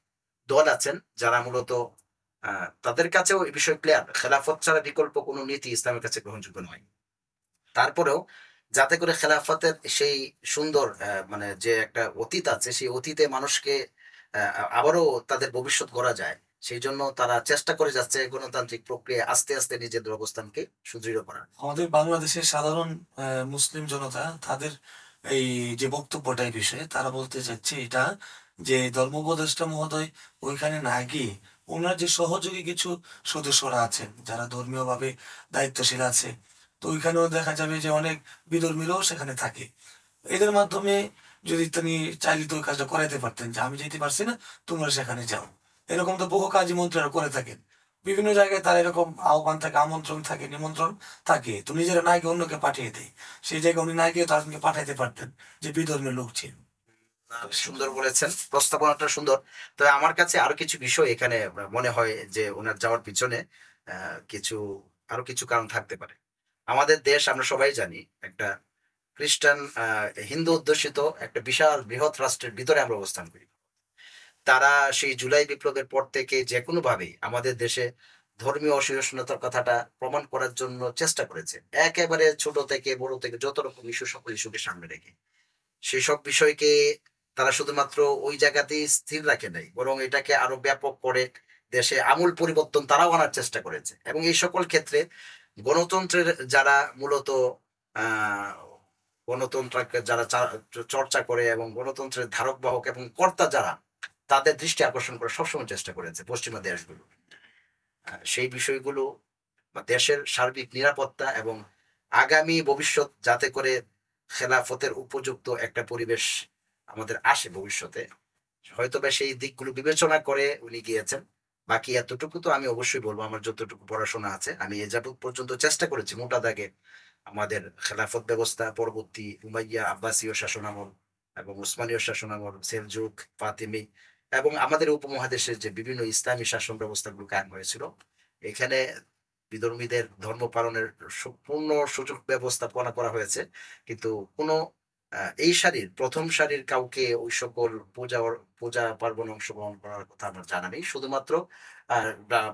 দল আছেন যারা মূলত তাদের কাছেও এই বিষয় ক্লিয়ার, খেলাফত ছাড়া বিকল্প কোনো নীতি ইসলামের কাছে গ্রহণযোগ্য নয়। তারপরেও যাতে করে খেলাফতের সেই সুন্দর মানে যে একটা অতীত আছে, সেই অতীতে মানুষকে আবারও তাদের ভবিষ্যৎ গড়া যায়, সেই জন্য তারা চেষ্টা করে যাচ্ছে গণতান্ত্রিক প্রক্রিয়া আস্তে আস্তে নিজেদের অবস্থানকে সুদৃঢ় করার। আমাদের বাংলাদেশের সাধারণ মুসলিম জনতা তাদের এই যে বক্তব্যটা এই বিষয়ে তারা বলতে চাচ্ছে এটা যে ধর্ম উপদেষ্টা মহোদয় ওইখানে না গিয়ে ওনার যে সহযোগী কিছু সদস্যরা আছেন যারা ধর্মীয় ভাবে দায়িত্বশীল আছে, তো ওইখানেও দেখা যাবে যে অনেক বিধর্মীরাও সেখানে থাকে। এদের মাধ্যমে যদি তিনি চাইলে তো ওই কাজটা করাইতে পারতেন যে আমি যেতে পারছি না, তোমরা সেখানে যাও। এরকম তো বহু কাজী মন্ত্রীরা করে থাকেন। বিভিন্ন জায়গায় তার এরকম আহ্বান থাকে, আমন্ত্রণ থাকে, নিমন্ত্রণ থাকে, তো নিজেরা না গিয়ে অন্যকে পাঠিয়ে দেয়। সেই জায়গায় উনি না গিয়ে তাদেরকে পাঠাইতে পারতেন যে বিধর্মের লোক ছিল। সুন্দর বলেছেন, প্রস্তাবনাটা সুন্দর। তবে আমার কাছে আরো কিছু বিষয় এখানে মনে হয় যে ওনার যাওয়ার পিছনে কিছু আরো কিছু কারণ থাকতে পারে। আমাদের দেশ আমরা সবাই জানি একটা খ্রিস্টান হিন্দু অধ্যুষিত একটা বিশাল বৃহৎ রাষ্ট্রের ভিতরে আমরা অবস্থান করি। তারা সেই জুলাই বিপ্লবের পর থেকে যে কোনো ভাবে আমাদের দেশে ধর্মীয় অসহিষ্ণুতার কথাটা প্রমাণ করার জন্য চেষ্টা করেছে, একেবারে ছোট থেকে বড় থেকে যত রকম ইস্যু সকল ইস্যুকে সামনে রেখে। সেসব বিষয়কে তারা শুধুমাত্র ওই জায়গাতেই স্থির রাখে নাই, বরং এটাকে আরো ব্যাপক করে দেশে আমূল পরিবর্তন তারাও আনার চেষ্টা করেছে। এবং এই সকল ক্ষেত্রে গণতন্ত্রের যারা মূলত আহ গণতন্ত্রকে যারা চর্চা করে এবং গণতন্ত্রের ধারক বাহক এবং কর্তা যারা, তাদের দৃষ্টি আকর্ষণ করার সবসময় চেষ্টা করেছে পশ্চিমা দেশগুলো। সেই বিষয়গুলো বা দেশের সার্বিক নিরাপত্তা এবং আগামী ভবিষ্যৎ যাতে করে খেলাফতের উপযুক্ত একটা পরিবেশ আমাদের আসে ভবিষ্যতে, হয়তো বা সেই দিকগুলো বিবেচনা করে উনি গিয়েছেন। বাকি এতটুকু তো আমি অবশ্যই বলবো, আমার যতটুকু পড়াশোনা আছে আমি এ যাবৎ পর্যন্ত চেষ্টা করেছি মোটা দাগে আমাদের খেলাফত ব্যবস্থা পরবর্তী উমাইয়া আব্বাসীয় শাসনামল এবং উসমানীয় শাসনামল, সেলজুক, ফাতিমি এবং আমাদের উপমহাদেশের যে বিভিন্ন ইসলামী শাসন ব্যবস্থাগুলো কায়েম হয়েছিল, এখানে বিধর্মীদের ধর্ম পালনের পূর্ণ সুযোগ ব্যবস্থাপনা করা হয়েছে। কিন্তু কোনো এই সারির প্রথম সারির কাউকে ওই সকল পূজা পার্বণ অংশগ্রহণ করার কথা আমার জানা নেই। শুধুমাত্র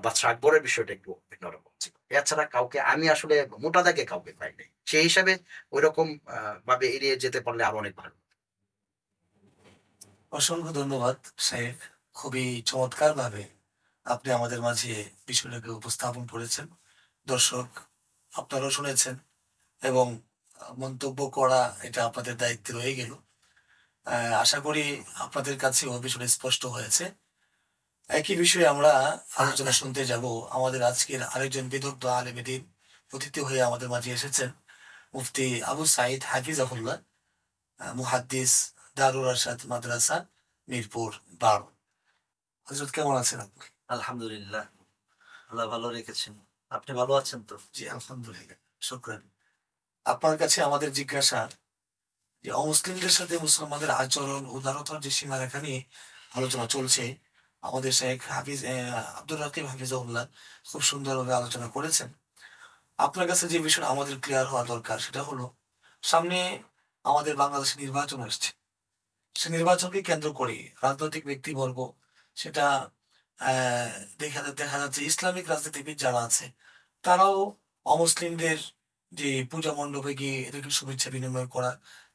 বাদশাহ আকবরের বিষয়টা একটু ভিন্ন রকম ছিল। এছাড়া কাউকে আমি আসলে মোটা দাগে কাউকে পাই নাই। সেই হিসাবে ওই রকম ভাবে এড়িয়ে যেতে পারলে আরো অনেক ভালো। অসংখ্য ধন্যবাদ শেখ, খুবই চমৎকার ভাবে আপনি আমাদের মাঝে বিষয়টাকে উপস্থাপন করেছেন। দর্শক আপনারাও শুনেছেন এবং মন্তব্য করা এটা আপনাদের দায়িত্বে রয়ে গেল। আশা করি আপনাদের কাছেও বিষয়টা স্পষ্ট হয়েছে। একই বিষয়ে আমরা আলোচনা শুনতে যাব। আমাদের আজকের আরেকজন বিদগ্ধ আলেমে দ্বীন অতিথি হয়ে আমাদের মাঝে এসেছেন মুফতি আবু সাঈদ হাফিজাহুল্লাহ, মুহাদ্দিস, দারুল আরশাদ মাদ্রাসা, মিরপুর 12। হযরত কেমন আছেন আপনি? আলহামদুলিল্লাহ, আল্লাহ ভালো রেখেছেন। আপনি ভালো আছেন তো? জি আলহামদুলিল্লাহ, শুকরান। আপনার কাছে আমাদের জিজ্ঞাসা যে অমুসলিমদের সাথে মুসলমানদের আচরণ উদারতার যে সীমারেখা নিয়ে আলোচনা চলছে, আমাদের শেখ হাফিজ আব্দুর রাকিব হাফিজাহুল্লাহ খুব সুন্দরভাবে আলোচনা করেছেন। আপনার কাছে যে বিষয় আমাদের ক্লিয়ার হওয়া দরকার সেটা হলো, সামনে আমাদের বাংলাদেশে নির্বাচন আসছে। সে নির্বাচনকে কেন্দ্র করে রাজনৈতিক ব্যক্তিবর্গ, সেটা দেখা যাচ্ছে ইসলামিক রাজনীতিবিদ যারা আছে তারাও অমুসলিমদের যে পূজা মণ্ডপে গিয়ে এদেরকে শুভেচ্ছা বিনিময় করা,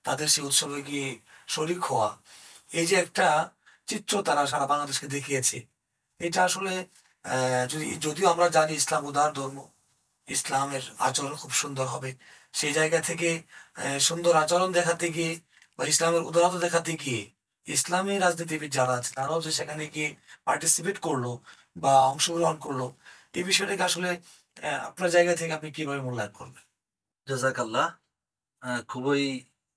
তাদের সেই উৎসবে গিয়ে শরিক হওয়া, এই যে একটা চিত্র তারা সারা বাংলাদেশকে দেখিয়েছে, এটা আসলে যদিও আমরা জানি ইসলাম উদার ধর্ম, ইসলামের আচরণ খুব সুন্দর হবে, সেই জায়গা থেকে সুন্দর আচরণ দেখাতে গিয়ে বা ইসলামের উদারতা দেখাতে গিয়ে ইসলামী রাজনীতিবিদ যারা আছে তারাও যে সেখানে গিয়ে পার্টিসিপেট করলো বা অংশগ্রহণ করলো, এই বিষয়টাকে আসলে আপনার জায়গা থেকে আপনি কিভাবে মূল্যায়ন করবেন? জাযাকাল্লাহ। খুবই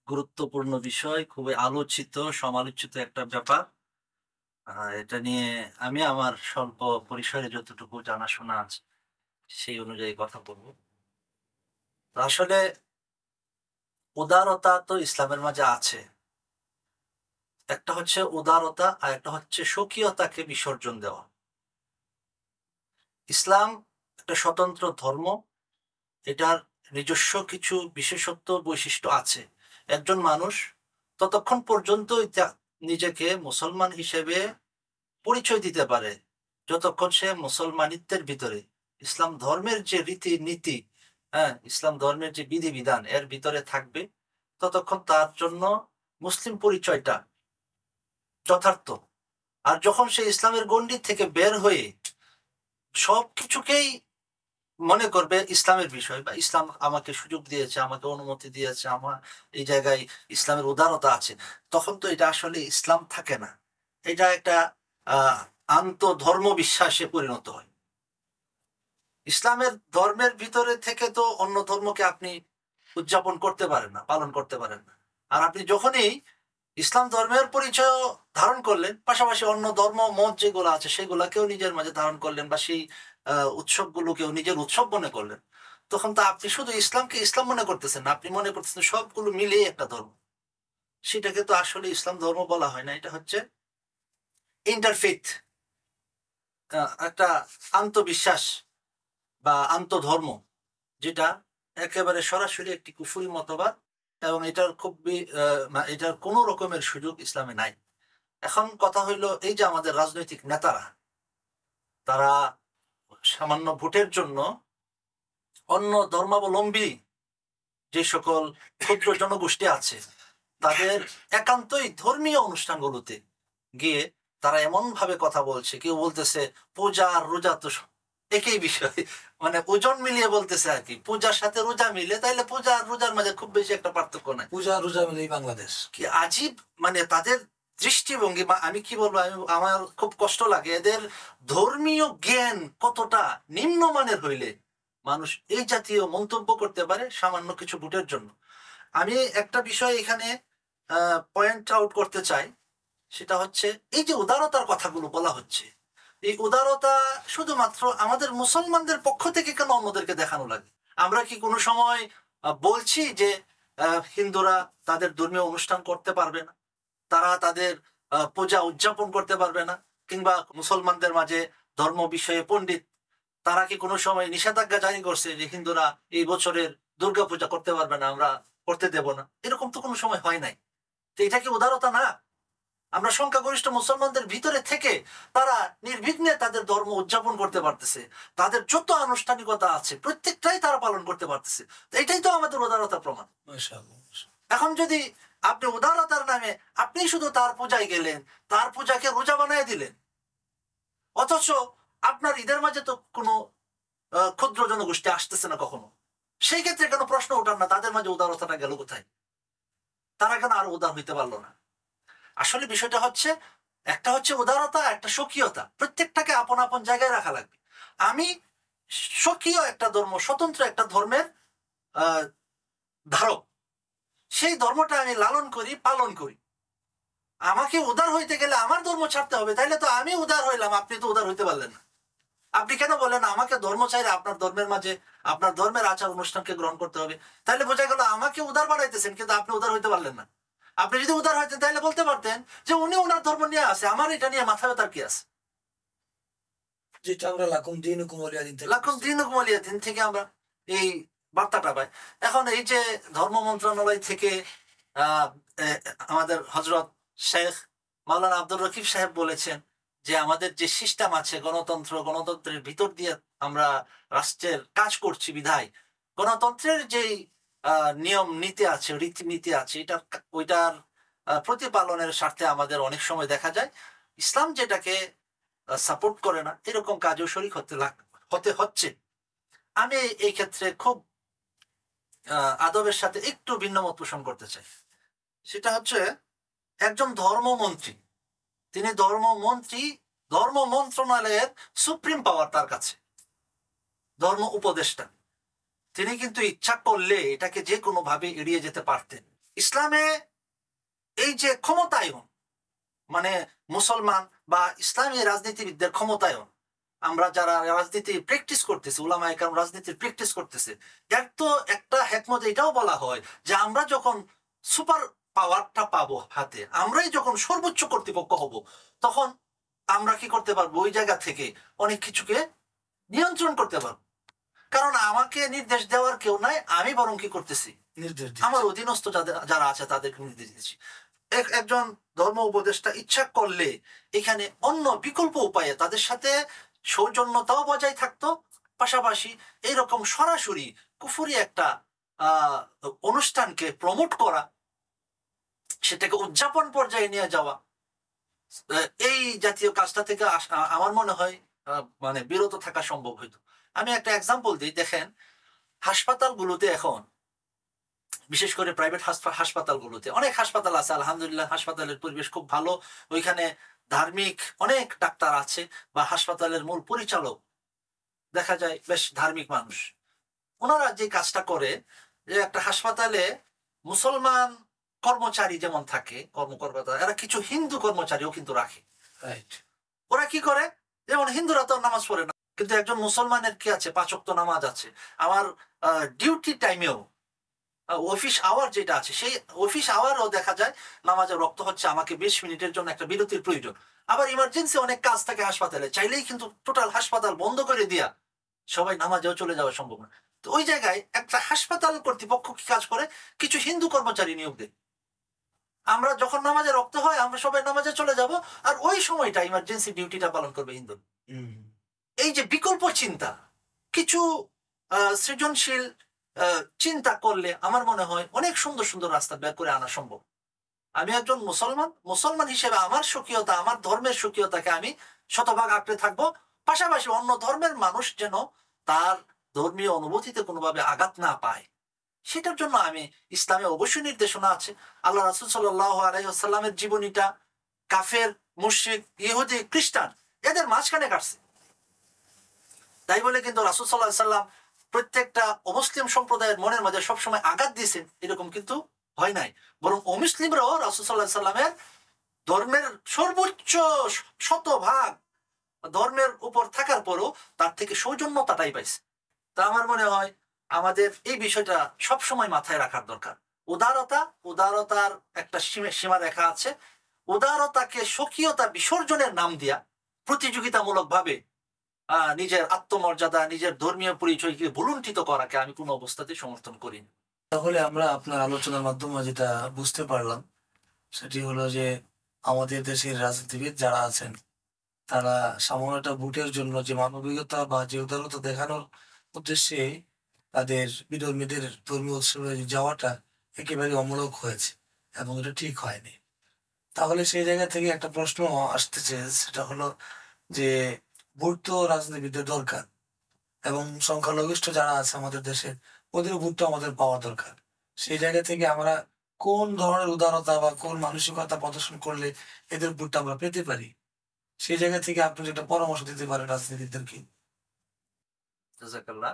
গুরুত্বপূর্ণ বিষয়, খুবই আলোচিত সমালোচিত একটা ব্যাপার। এটা নিয়ে আমি আমার স্বল্প পরিসরে যতটুকু জানাশোনা আছে সেই অনুযায়ী কথা বলবো। আসলে উদারতা তো ইসলামের মাঝে আছে। একটা হচ্ছে উদারতা আর একটা হচ্ছে স্বকীয়তাকে বিসর্জন দেওয়া। ইসলাম একটা স্বতন্ত্র ধর্ম, এটার নিজস্ব কিছু বিশেষত্ব বৈশিষ্ট্য আছে। একজন মানুষ ততক্ষণ পর্যন্ত নিজেকে মুসলমান হিসেবে পরিচয় দিতে পারে যতক্ষণ সে মুসলমানিত্বের ভিতরে ইসলাম ধর্মের যে রীতি নীতি, ইসলাম ধর্মের যে বিধিবিধান এর ভিতরে থাকবে, ততক্ষণ তার জন্য মুসলিম পরিচয়টা যথার্থ। আর যখন সে ইসলামের গণ্ডি থেকে বের হয়ে সব কিছুকেই মনে করবে ইসলামের বিষয়, বা ইসলাম আমাকে সুযোগ দিয়েছে, আমাকে অনুমতি দিয়েছে, আমার এই জায়গায় ইসলামের উদারতা আছে, তখন তো এটা আসলে ইসলাম থাকে না। এটা একটা আন্তঃধর্ম বিশ্বাসে পরিণত হয়। ইসলামের ধর্মের ভিতরে থেকে তো অন্য ধর্মকে আপনি উদযাপন করতে পারেন না, পালন করতে পারেন না। আর আপনি যখনই ইসলাম ধর্মের পরিচয় ধারণ করলেন, পাশাপাশি অন্য ধর্ম মত যেগুলো আছে সেগুলাকেও নিজের মাঝে ধারণ করলেন, বা সেই উৎসবগুলোকেও নিজের উৎসব মনে করলেন, তখন তো আপনি শুধু ইসলামকে ইসলাম মনে করতেছেন না, আপনি মনে করতেছেন সবগুলো মিলিয়ে একটা ধর্ম। সেটাকে তো আসলে ইসলাম ধর্ম বলা হয় না, এটা হচ্ছে ইন্টারফেথ, একটা আন্তঃবিশ্বাস বা আন্তঃধর্ম, যেটা একেবারে সরাসরি একটি কুফরি মতবাদ, এবং এটার এটার কোনো রকমের সুযোগ ইসলামে নাই। এখন কথা হইলো, এই যে আমাদের রাজনৈতিক নেতারা, তারা সামান্য ভোটের জন্য অন্য ধর্মাবলম্বী যে সকল ক্ষুদ্র জনগোষ্ঠী আছে তাদের একান্তই ধর্মীয় অনুষ্ঠানগুলোতে গিয়ে তারা এমন ভাবে কথা বলছে, কেউ বলতেছে পূজা আর রোজা তো একই বিষয়, মানে ওজন মিলিয়ে বলতেছে আর কি, পূজার সাথে রোজা মিলে, তাইলে পূজা আর রোজার মাঝে খুব বেশি একটা পার্থক্য নাই, পূজা রোজা মিলেই বাংলাদেশ। কি আজীব মানে তাদের দৃষ্টিভঙ্গি, আমি কি বলবো, আমার খুব কষ্ট লাগে। এদের ধর্মীয় জ্ঞান কতটা নিম্নমানের হইলে মানুষ এই জাতীয় মন্তব্য করতে পারে সামান্য কিছু ভোটের জন্য। আমি একটা বিষয় এখানে পয়েন্ট আউট করতে চাই, সেটা হচ্ছে এই যে উদারতার কথাগুলো বলা হচ্ছে, এই উদারতা শুধুমাত্র আমাদের মুসলমানদের পক্ষ থেকে কেন অন্যদেরকে দেখানো লাগে? আমরা কি কোনো সময় বলছি যে হিন্দুরা তাদের ধর্মীয় অনুষ্ঠান করতে পারবে না, তারা তাদের পূজা উদযাপন করতে পারবে না, কিংবা মুসলমানদের মাঝে ধর্ম বিষয়ে পণ্ডিত তারা কি কোনো সময় নিষেধাজ্ঞা জারি করছে যে হিন্দুরা এই বছরের দুর্গা পূজা করতে পারবে না, আমরা করতে দেব না? এরকম তো কোনো সময় হয় নাই। তো এটা কি উদারতা না? আমরা সংখ্যাগরিষ্ঠ মুসলমানদের ভিতরে থেকে তারা নির্বিঘ্নে তাদের ধর্ম উদযাপন করতে পারতেছে, তাদের যত আনুষ্ঠানিকতা আছে প্রত্যেকটাই তারা পালন করতে পারতেছে, তো এটাই তো আমাদের উদারতার প্রমাণ। এখন যদি আপনি উদারতার নামে আপনি শুধু তার পূজায় গেলেন, তার পূজাকে রোজা বানিয়ে দিলেন, অথচ আপনার ঈদের মাঝে তো কোনো ক্ষুদ্র জনগোষ্ঠী আসতেছে না কখনো, সেই ক্ষেত্রে কেন প্রশ্ন ওঠান না তাদের মাঝে উদারতাটা গেল কোথায়? তারা কেন আরো উদার হইতে পারলো না? আসলে বিষয়টা হচ্ছে, একটা হচ্ছে উদারতা, একটা স্বকীয়তা, প্রত্যেকটাকে আপন আপন জায়গায় রাখা লাগবে। আমি স্বকীয় একটা ধর্ম, স্বতন্ত্র একটা ধর্মের ধারক, সেই ধর্মটা আমি লালন করি, পালন করি। আমাকে উদার হইতে গেলে আমার ধর্ম ছাড়তে হবে, তাইলে তো আমি উদার হইলাম, আপনি তো উদার হইতে পারলেন না। আপনি কেন বলেন আমাকে ধর্ম চাইলে আপনার ধর্মের মাঝে আপনার ধর্মের আচার অনুষ্ঠানকে গ্রহণ করতে হবে? তাইলে বোঝা গেল আমাকে উদার বানাইতেছেন, কিন্তু আপনি উদার হইতে পারলেন না। আপনি যদি উদার হইতেন তাহলে বলতে পারতেন যে উনি ওনার ধর্ম নিয়ে আছে, আমার এটা নিয়ে মাথা ব্যথার কি আছে? যেটা আমরা লাকুম দীনুকুম ওয়ালিয়া দিন থেকে আমরা এই বার্তাটা পাই। এখন এই যে ধর্ম মন্ত্রণালয় থেকে আমাদের হযরত শেখ মাওলানা আব্দুর রকিব সাহেব বলেছেন যে আমাদের যে সিস্টেম আছে গণতন্ত্রের ভিতর দিয়ে আমরা রাষ্ট্রের কাজ করছি বিধায় গণতন্ত্রের যেই নিয়ম নীতি আছে, রীতিনীতি আছে, ওইটার প্রতিপালনের স্বার্থে আমাদের অনেক সময় দেখা যায় ইসলাম যেটাকে সাপোর্ট করে না এরকম কাজও শরীক হতে হচ্ছে। আমি এই ক্ষেত্রে খুব আদবের সাথে একটু ভিন্ন মত পোষণ করতে চাই। সেটা হচ্ছে একজন ধর্মমন্ত্রী, তিনি ধর্ম মন্ত্রণালয়ের সুপ্রিম পাওয়ার তার কাছে, ধর্ম উপদেষ্টা, তিনি কিন্তু ইচ্ছা করলে এটাকে যে কোনো ভাবে এড়িয়ে যেতে পারতেন। ইসলামে এই যে ক্ষমতায়ন, মানে মুসলমান বা ইসলামী রাজনীতিবিদদের ক্ষমতায়ন, আমরা যারা রাজনীতি প্র্যাকটিস করতেছি, উলামায়ে কেরাম রাজনীতির প্র্যাকটিস করতেছে, এর তো একটা হিকমত এটাও বলা হয় যে আমরা যখন সুপার পাওয়ারটা পাবো হাতে, আমরাই যখন সর্বোচ্চ কর্তৃপক্ষ হব, তখন আমরা কি করতে পারবো, ওই জায়গা থেকে অনেক কিছুকে নিয়ন্ত্রণ করতে পারবো। কারণ আমাকে নির্দেশ দেওয়ার কেউ নাই, আমি বরং কি করতেছি, আমার অধীনস্থ যারা আছে তাদেরকে নির্দেশ দিচ্ছি। একজন ধর্ম উপদেষ্টা ইচ্ছা করলে এখানে অন্য বিকল্প উপায়ে তাদের সাথে সৌজন্যতাও বজায় থাকতো, পাশাপাশি এইরকম সরাসরি কুফরি একটা অনুষ্ঠানকে প্রমোট করা, সেটাকে উদযাপন পর্যায়ে নিয়ে যাওয়া, এই জাতীয় কাজটা থেকে আমার মনে হয় মানে বিরত থাকা সম্ভব হইতো। আমি একটা এক্সাম্পল দিই। দেখেন, হাসপাতালগুলোতে এখন, বিশেষ করে প্রাইভেট হাসপাতালগুলোতে, অনেক হাসপাতাল আছে আলহামদুলিল্লাহ, হাসপাতালের পরিবেশ খুব ভালো, ওইখানে ধার্মিক অনেক ডাক্তার আছে, বা হাসপাতালের মূল পরিচালক দেখা যায় বেশ ধার্মিক মানুষ। ওনারা যে কাজটা করে, যে একটা হাসপাতালে মুসলমান কর্মচারী যেমন থাকে, কর্মকর্তা, এরা কিছু হিন্দু কর্মচারীও কিন্তু রাখে। রাইট। ওরা কি করে, যেমন হিন্দুরা তো নামাজ পড়ে না, কিন্তু একজন মুসলমানের কি আছে, 5 ওয়াক্ত নামাজ আছে। আমার ডিউটি টাইমেও অফিস আওয়ার যেটা আছে, সেই অফিস আওয়ারও দেখা যায় নামাজের রক্ত হচ্ছে, আমাকে 20 মিনিটের জন্য একটা বিরতির প্রয়োজন। আবার ইমার্জেন্সি অনেক কাজ থাকে হাসপাতালে, চাইলেই কিন্তু টোটাল হাসপাতাল বন্ধ করে দিয়া সবাই নামাজেও চলে যাওয়া সম্ভব না। তো ওই জায়গায় একটা হাসপাতাল কর্তৃপক্ষ কি কাজ করে, কিছু হিন্দু কর্মচারী নিয়োগ দেয়। আমরা যখন নামাজে রক্ত হয়, আমরা সবাই নামাজে চলে যাব, আর ওই সময়টা ইমার্জেন্সি ডিউটিটা পালন করবে হিন্দু। এই যে বিকল্প চিন্তা, কিছু সৃজনশীল চিন্তা করলে আমার মনে হয় অনেক সুন্দর সুন্দর রাস্তা বের করে আনা সম্ভব। আমি একজন মুসলমান হিসেবে আমার স্বকীয়তা, আমার ধর্মের স্বকীয়তাকে আমি শতভাগ আঁকড়ে থাকবো। পাশাপাশি অন্য ধর্মের মানুষ যেন তার ধর্মীয় অনুভূতিতে কোনোভাবে আঘাত না পায়, সেটার জন্য আমি, ইসলামে অবশ্যই নির্দেশনা আছে। আল্লাহ রাসূল সাল্লাল্লাহু আলাইহি ওয়াসাল্লামের জীবনীটা কাফের, মুশরিক, ইহুদি, খ্রিস্টান এদের মাঝখানে কাটছে। তাই বলে কিন্তু রাসূল সাল্লাল্লাহু আলাইহি ওয়াসাল্লাম প্রত্যেকটা অমুসলিম সম্প্রদায়ের মনের মাঝে সবসময় আঘাত দিয়েছেন, এরকম কিন্তু হয় নাই। বরং অমুসলিমরাও রাসূল সাল্লাল্লাহু আলাইহি ওয়াসাল্লামের ধর্মের সর্বোচ্চ শতভাগ ধর্মের উপর থাকার পরও তার থেকে সৌজন্যতাটাই পাইছে। তা আমার মনে হয় আমাদের এই বিষয়টা সবসময় মাথায় রাখার দরকার। উদারতার একটা সীমা রেখা আছে। উদারতাকে স্বকীয়তা বিসর্জনের নাম দিয়া প্রতিযোগিতামূলক ভাবে নিজের আত্মমর্যাদা, নিজের ধর্মীয় পরিচয়কে ভুলুণ্ঠিত করাকে আমি কোনো অবস্থাতেই সমর্থন করি না। তাহলে আমরা আপনার আলোচনার মাধ্যমে যেটা বুঝতে পারলাম, সেটি হলো যে আমাদের দেশের রাজনীতিবিদ যারা আছেন, তারা সামান্য একটা ভোটের জন্য যে মানবিকতা বা যে উদারতা দেখানোর উদ্দেশ্যে তাদের বিধর্মীদের ধর্মীয় উৎসবে যাওয়াটা একেবারে অমূলক হয়েছে, এবং এটা ঠিক হয়নি। তাহলে সেই জায়গা থেকে একটা প্রশ্ন আসতেছে, সেটা হলো যে ভোট তো রাজনীতিবিদদের দরকার, এবং সংখ্যালঘিষ্ঠ যারা আছে আমাদের দেশে, ওদের ভোটটা আমাদের পাওয়া দরকার। সেই জায়গা থেকে আমরা কোন ধরনের উদারতা বা কোন মানসিকতা প্রদর্শন করলে এদের ভোটটা আমরা পেতে পারি, সেই জায়গা থেকে আপনি যেটা পরামর্শ দিতে পারেন রাজনীতিদেরকে। জাযাকাল্লাহ।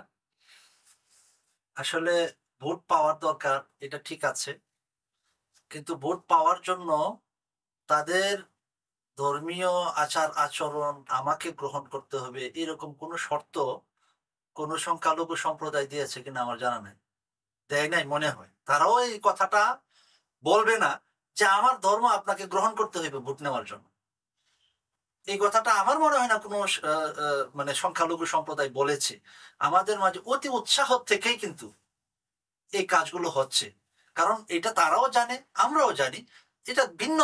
আসলে ভোট পাওয়ার দরকার, এটা ঠিক আছে, কিন্তু ভোট পাওয়ার জন্য তাদের ধর্মীয় আচার আচরণ আমাকে গ্রহণ করতে হবে, এরকম কোনো শর্ত কোন সংখ্যালঘু সম্প্রদায় দিয়েছে কিনা আমার জানা নাই, দেয় নাই মনে হয়। তারাও এই কথাটা বলবে না যে আমার ধর্ম আপনাকে গ্রহণ করতে হইবে ভোট নেওয়ার জন্য। এই কথাটা আমার মনে হয় না কোনো মানে সংখ্যালঘু সম্প্রদায় বলেছে। আমাদের মাঝে অতি উৎসাহ থেকেই কিন্তু এই কাজগুলো হচ্ছে, কারণ এটা তারাও জানে, আমরাও জানি, এটা ভিন্ন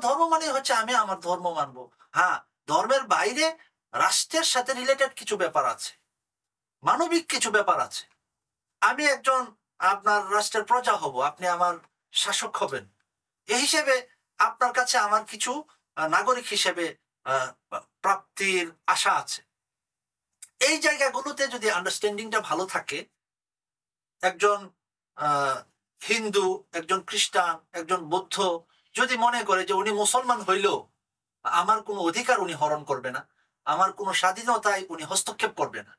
ধর্ম মানে হচ্ছে আমি আমার ধর্ম মানবো। হ্যাঁ, ধর্মের বাইরে রাষ্ট্রের সাথে রিলেটেড কিছু ব্যাপার আছে, মানবিক কিছু ব্যাপার আছে। আমি একজন আপনার রাষ্ট্রের প্রজা হব, আপনি আমার শাসক হবেন, এই হিসেবে আপনার কাছে আমার কিছু নাগরিক হিসেবে প্রাপ্তির আশা আছে। এই জায়গাগুলোতে যদি আন্ডারস্ট্যান্ডিংটা ভালো থাকে, একজন হিন্দু, একজন খ্রিস্টান, একজন বৌদ্ধ যদি মনে করে যে উনি মুসলমান হইলেও আমার কোনো অধিকার উনি হরণ করবে না, আমার কোনো স্বাধীনতায় উনি হস্তক্ষেপ করবে না,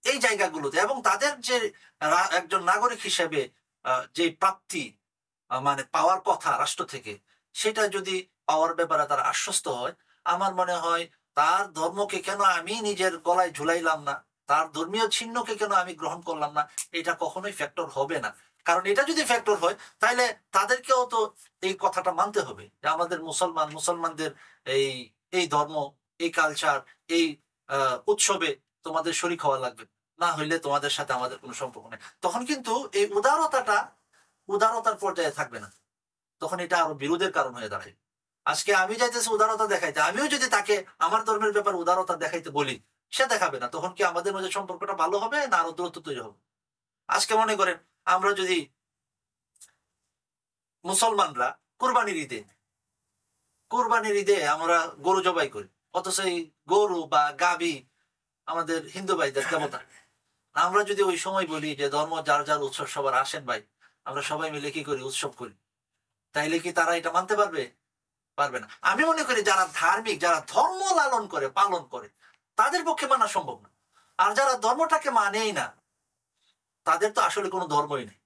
এই জায়গাগুলোতে, এবং তাদের যে একজন নাগরিক হিসেবে যে প্রাপ্তি মানে পাওয়ার কথা রাষ্ট্র থেকে, সেটা যদি পাওয়ার ব্যাপারে তারা আশ্বস্ত হয়, আমার মনে হয় তার ধর্মকে কেন আমি নিজের গলায় ঝুলাইলাম না, তার ধর্মীয় চিহ্নকে কেন আমি গ্রহণ করলাম না, এটা কখনোই ফ্যাক্টর হবে না। কারণ এটা যদি ফ্যাক্টর হয়, তাহলে তাদেরকেও তো এই কথাটা মানতে হবে যে আমাদের মুসলমানদের এই এই ধর্ম, এই কালচার, এই উৎসবে তোমাদের শরীক হওয়া লাগবে, না হইলে তোমাদের সাথে আমাদের কোনো সম্পর্ক নেই। তখন কিন্তু এই উদারতার পর্যায়ে থাকবে না, তখন এটা আরো বিরোধের কারণ হয়ে দাঁড়ায়। আজকে আমি চাইতেছি উদারতা দেখাইতে, আমিও যদি তাকে আমার ধর্মের ব্যাপারে উদারতা দেখাইতে বলি, সে দেখাবে না, তখন কি আমাদের মধ্যে সম্পর্কটা ভালো হবে না আরো দূরত্ব তৈরি হবে? আজকে মনে করেন আমরা যদি মুসলমানরা কোরবানির ঈদে আমরা গরু জবাই করি, অথচ এই গরু বা গাভী আমাদের হিন্দু ভাইদের দেবতা। আমরা যদি ওই সময় বলি যে ধর্ম যার যার উৎসব সবার আসেন ভাই, আমরা সবাই মিলে কি করি, উৎসব করি, তাইলে কি তারা এটা মানতে পারবে? পারবে না। আমি মনে করি যারা ধার্মিক, যারা ধর্ম লালন করে, পালন করে, তাদের পক্ষে মানা সম্ভব না। আর যারা ধর্মটাকে মানেই না, তাদের তো আসলে কোনো ধর্মই নেই।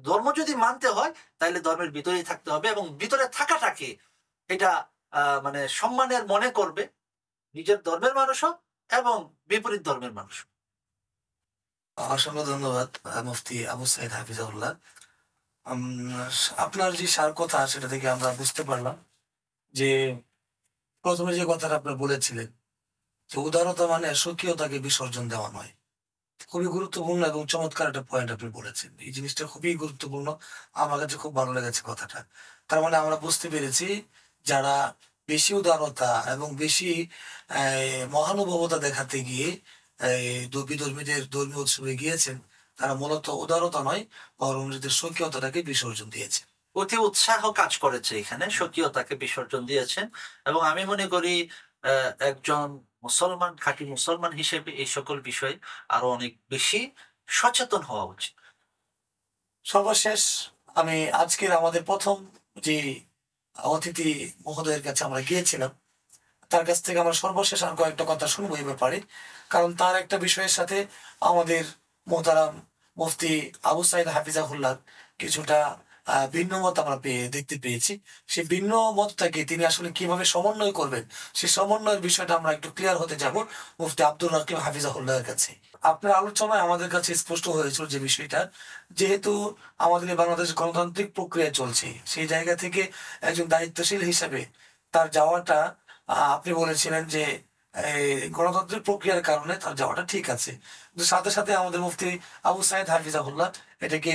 ধর্ম যদি মানতে হয় তাহলে ধর্মের ভিতরেই থাকতে হবে, এবং ভিতরে থাকাটাকে এটা মানে সম্মানের মনে করবে, নিজের ধর্মের মানুষ হোক এবং বিপরীত ধর্মের মানুষ। অসংখ্য ধন্যবাদ মুফতি আবু সাইদ হাফিজাহুল্লাহ। আপনার যে সার কথা সেটা থেকে আমরা বুঝতে পারলাম যে প্রথমে যে কথাটা আপনার বলেছিলেন যে উদারতা মানে স্বকীয়তাকে বিসর্জন দেওয়া নয়। খুবই গুরুত্বপূর্ণ এবং চমৎকার একটা পয়েন্ট আপনি বলেছেন। এই জিনিসটা খুবই গুরুত্বপূর্ণ, আমার কাছে খুব ভালো লেগেছে কথাটা। তার মানে আমরা বুঝতে পেরেছি যারা বেশি উদারতা এবং বেশি মহানুভবতা দেখাতে গিয়ে বিধর্মীদের ধর্মীয় উৎসবে গিয়েছেন, তারা মূলত উদারতা নয় বরং নিজেদের স্বকীয়তাটাকে বিসর্জন দিয়েছে। অতি উৎসাহ কাজ করেছে এখানে, স্বকীয়তাকে বিসর্জন দিয়েছেন। এবং আমি মনে করি একজন মুসলমান, খাঁটি মুসলমান হিসেবে এই সকল বিষয়ে আরো অনেক বেশি সচেতন হওয়া উচিত। সর্বশেষ আমি আজকের আমাদের প্রথম যে অতিথি মহোদয়ের কাছে আমরা গিয়েছিলাম, তার কাছ থেকে আমরা সর্বশেষ আর কয়েকটা কথা শুনবো এই ব্যাপারে, কারণ তার একটা বিষয়ের সাথে আমাদের মোহতারাম মুফতি আবু সাইদ হাফিজাহুল্লাহ কিছুটা ভিন্ন মত আমরা দেখতে পেয়েছি। সেই ভিন্ন মতটাকে তিনি আসলে কিভাবে সমন্বয় করবেন, সেই সমন্বয়ের বিষয়টা আমরা একটু ক্লিয়ার হতে যাব মুফতি আব্দুর রাকিব হাফিজাহুল্লাহের কাছে। আপনার আলোচনায় আমাদের কাছে স্পষ্ট হয়েছিল যে বিষয়টা, যেহেতু আমাদের এই বাংলাদেশ গণতান্ত্রিক প্রক্রিয়া চলছে, সেই জায়গা থেকে একজন দায়িত্বশীল হিসেবে তার যাওয়াটা, আপনি বলেছিলেন যে গণতন্ত্রের প্রক্রিয়ার কারণে তার যাওয়াটা ঠিক আছে, কিন্তু সাথে সাথে আমাদের মুফতি আবু সাইদ হাফিজাহুল্লাহ এটাকে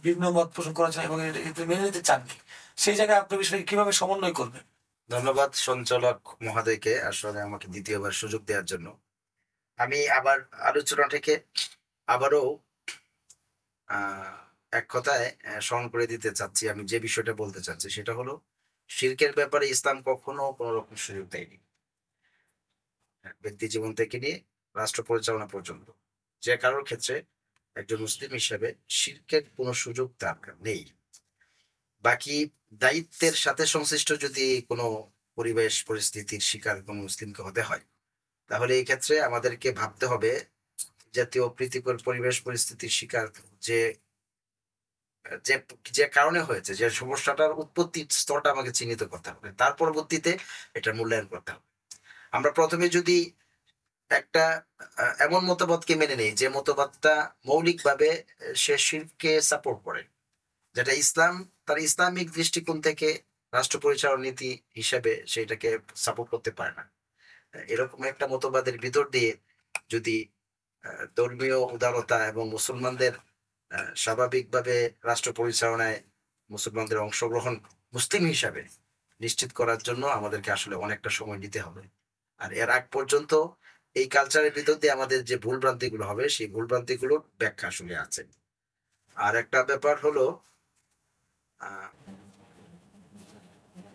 ভিন্ন মত পোষণ করেছেন এবং এটা মেনে নিতে চাননি। সেই জায়গায় আপনি বিষয়টাকে কিভাবে সমন্বয় করবেন? ধন্যবাদ সঞ্চালক মহোদয়কে আসলে আমাকে দ্বিতীয়বার সুযোগ দেওয়ার জন্য। আমি আবার আলোচনা থেকে আবারও এক কথায় স্মরণ করে দিতে চাচ্ছি, আমি যে বিষয়টা বলতে চাচ্ছি সেটা হলো শিরকের ব্যাপারে ইসলাম কখনো কোনো রকম সুযোগ দেয়নি। ব্যক্তি জীবন থেকে নিয়ে রাষ্ট্র পরিচালনা পর্যন্ত যে কারোর ক্ষেত্রে একজন মুসলিম হিসেবে শিরকের কোনো সুযোগ তার নেই। বাকি দায়িত্বের সাথে সংশ্লিষ্ট যদি কোনো পরিবেশ পরিস্থিতির শিকার কোনো মুসলিমকে হতে হয়, তাহলে এই ক্ষেত্রে আমাদেরকে ভাবতে হবে জাতীয় প্রীতিকর পরিবেশ পরিস্থিতির শিকার যে যে যে কারণে হয়েছে, যে সমস্যাটার উৎপত্তি স্তরটা আমাকে চিহ্নিত করতে হবে, তার পরবর্তীতে এটা মূল্যায়ন করতে হবে। আমরা প্রথমে যদি একটা এমন মতবাদকে মেনে নেই যে মতবাদটা মৌলিকভাবে সে শিরককে সাপোর্ট করে, যেটা ইসলাম তার ইসলামিক দৃষ্টিকোণ থেকে রাষ্ট্র পরিচালনা নীতি হিসেবে সেটাকে সাপোর্ট করতে পারে না, এরকম একটা মতবাদের ভিতর দিয়ে যদি ধর্মীয় উদারতা এবং মুসলমানদের স্বাভাবিকভাবে রাষ্ট্র পরিচালনায় মুসলমানদের অংশগ্রহণ মুসলিম হিসাবে নিশ্চিত করার জন্য আমাদেরকে আসলে অনেকটা সময় নিতে হবে। আর এর আগ পর্যন্ত এই কালচারের ভিতর দিয়ে আমাদের যে ভুলভ্রান্তিগুলো হবে সেই ভুলভ্রান্তিগুলোর ব্যাখ্যা আসলে আছে। আর একটা ব্যাপার হলো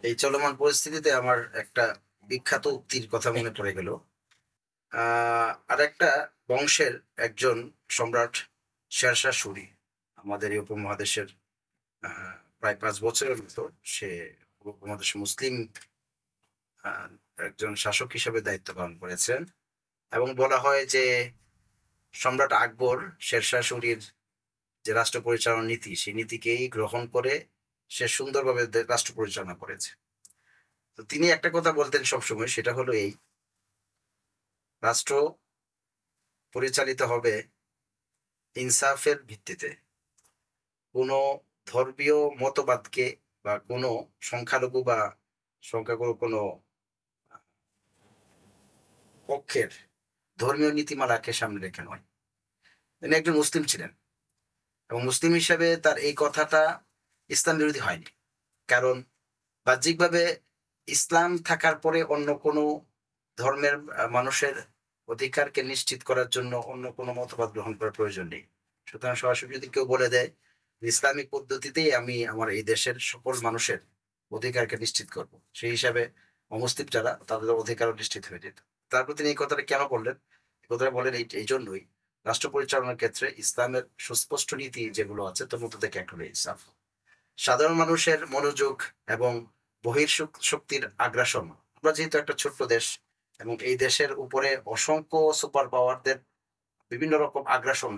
এই চলমান পরিস্থিতিতে আমার একটা বিখ্যাত উক্তির কথা মনে পড়ে গেল। আর একটা বংশের একজন সম্রাট শেরশাহ সূরি, আমাদের এই উপমহাদেশের প্রায় 5 বছরের মতো সে উপমহাদেশে মুসলিম একজন শাসক হিসেবে দায়িত্ব পালন করেছেন। এবং বলা হয় যে সম্রাট আকবর শেরশাহ সূরির যে রাষ্ট্র পরিচালনা নীতি, সেই নীতিকেই গ্রহণ করে সে সুন্দরভাবে রাষ্ট্র পরিচালনা করেছে। তো তিনি একটা কথা বলতেন সবসময়, সেটা হলো এই, রাষ্ট্র পরিচালিত হবে ইনসাফের ভিত্তিতে। কোনো ধর্মীয় মতবাদকে বা কোনো সংখ্যালঘু বা সংখ্যাগুরু কোনো পক্ষের ধর্মীয় নীতিমালাকে সামনে রেখে নয়। তিনি একজন মুসলিম ছিলেন এবং মুসলিম হিসাবে তার এই কথাটা ইসলাম বিরোধী হয়নি, কারণ বাহ্যিকভাবে ইসলাম থাকার পরে অন্য কোনো ধর্মের মানুষের অধিকারকে নিশ্চিত করার জন্য অন্য কোনো মতবাদ গ্রহণ করার প্রয়োজন নেই। সুতরাং সরাসরি যদি কেউ বলে দেয় ইসলামিক পদ্ধতিতেই আমি আমার এই দেশের সকল মানুষের অধিকারকে নিশ্চিত করব, সেই হিসাবে অমুসলিম যারা, তাদের অধিকারও নিশ্চিত হয়ে যেত। তারপর তিনি এই কথাটা কেন বললেন? এই কথাটা বলেন এই জন্যই, রাষ্ট্র পরিচালনার ক্ষেত্রে ইসলামের সুস্পষ্ট নীতি যেগুলো আছে তার মধ্যে থেকে একটা হলো ইনসাফ। সাধারণ মানুষের মনোযোগ এবং শক্তির আগ্রাসন, আমরা যেহেতু একটা ছোট্ট দেশ এবং এই দেশের উপরে অসংখ্য সুপার পাওয়ারদের বিভিন্ন রকম আগ্রাসন,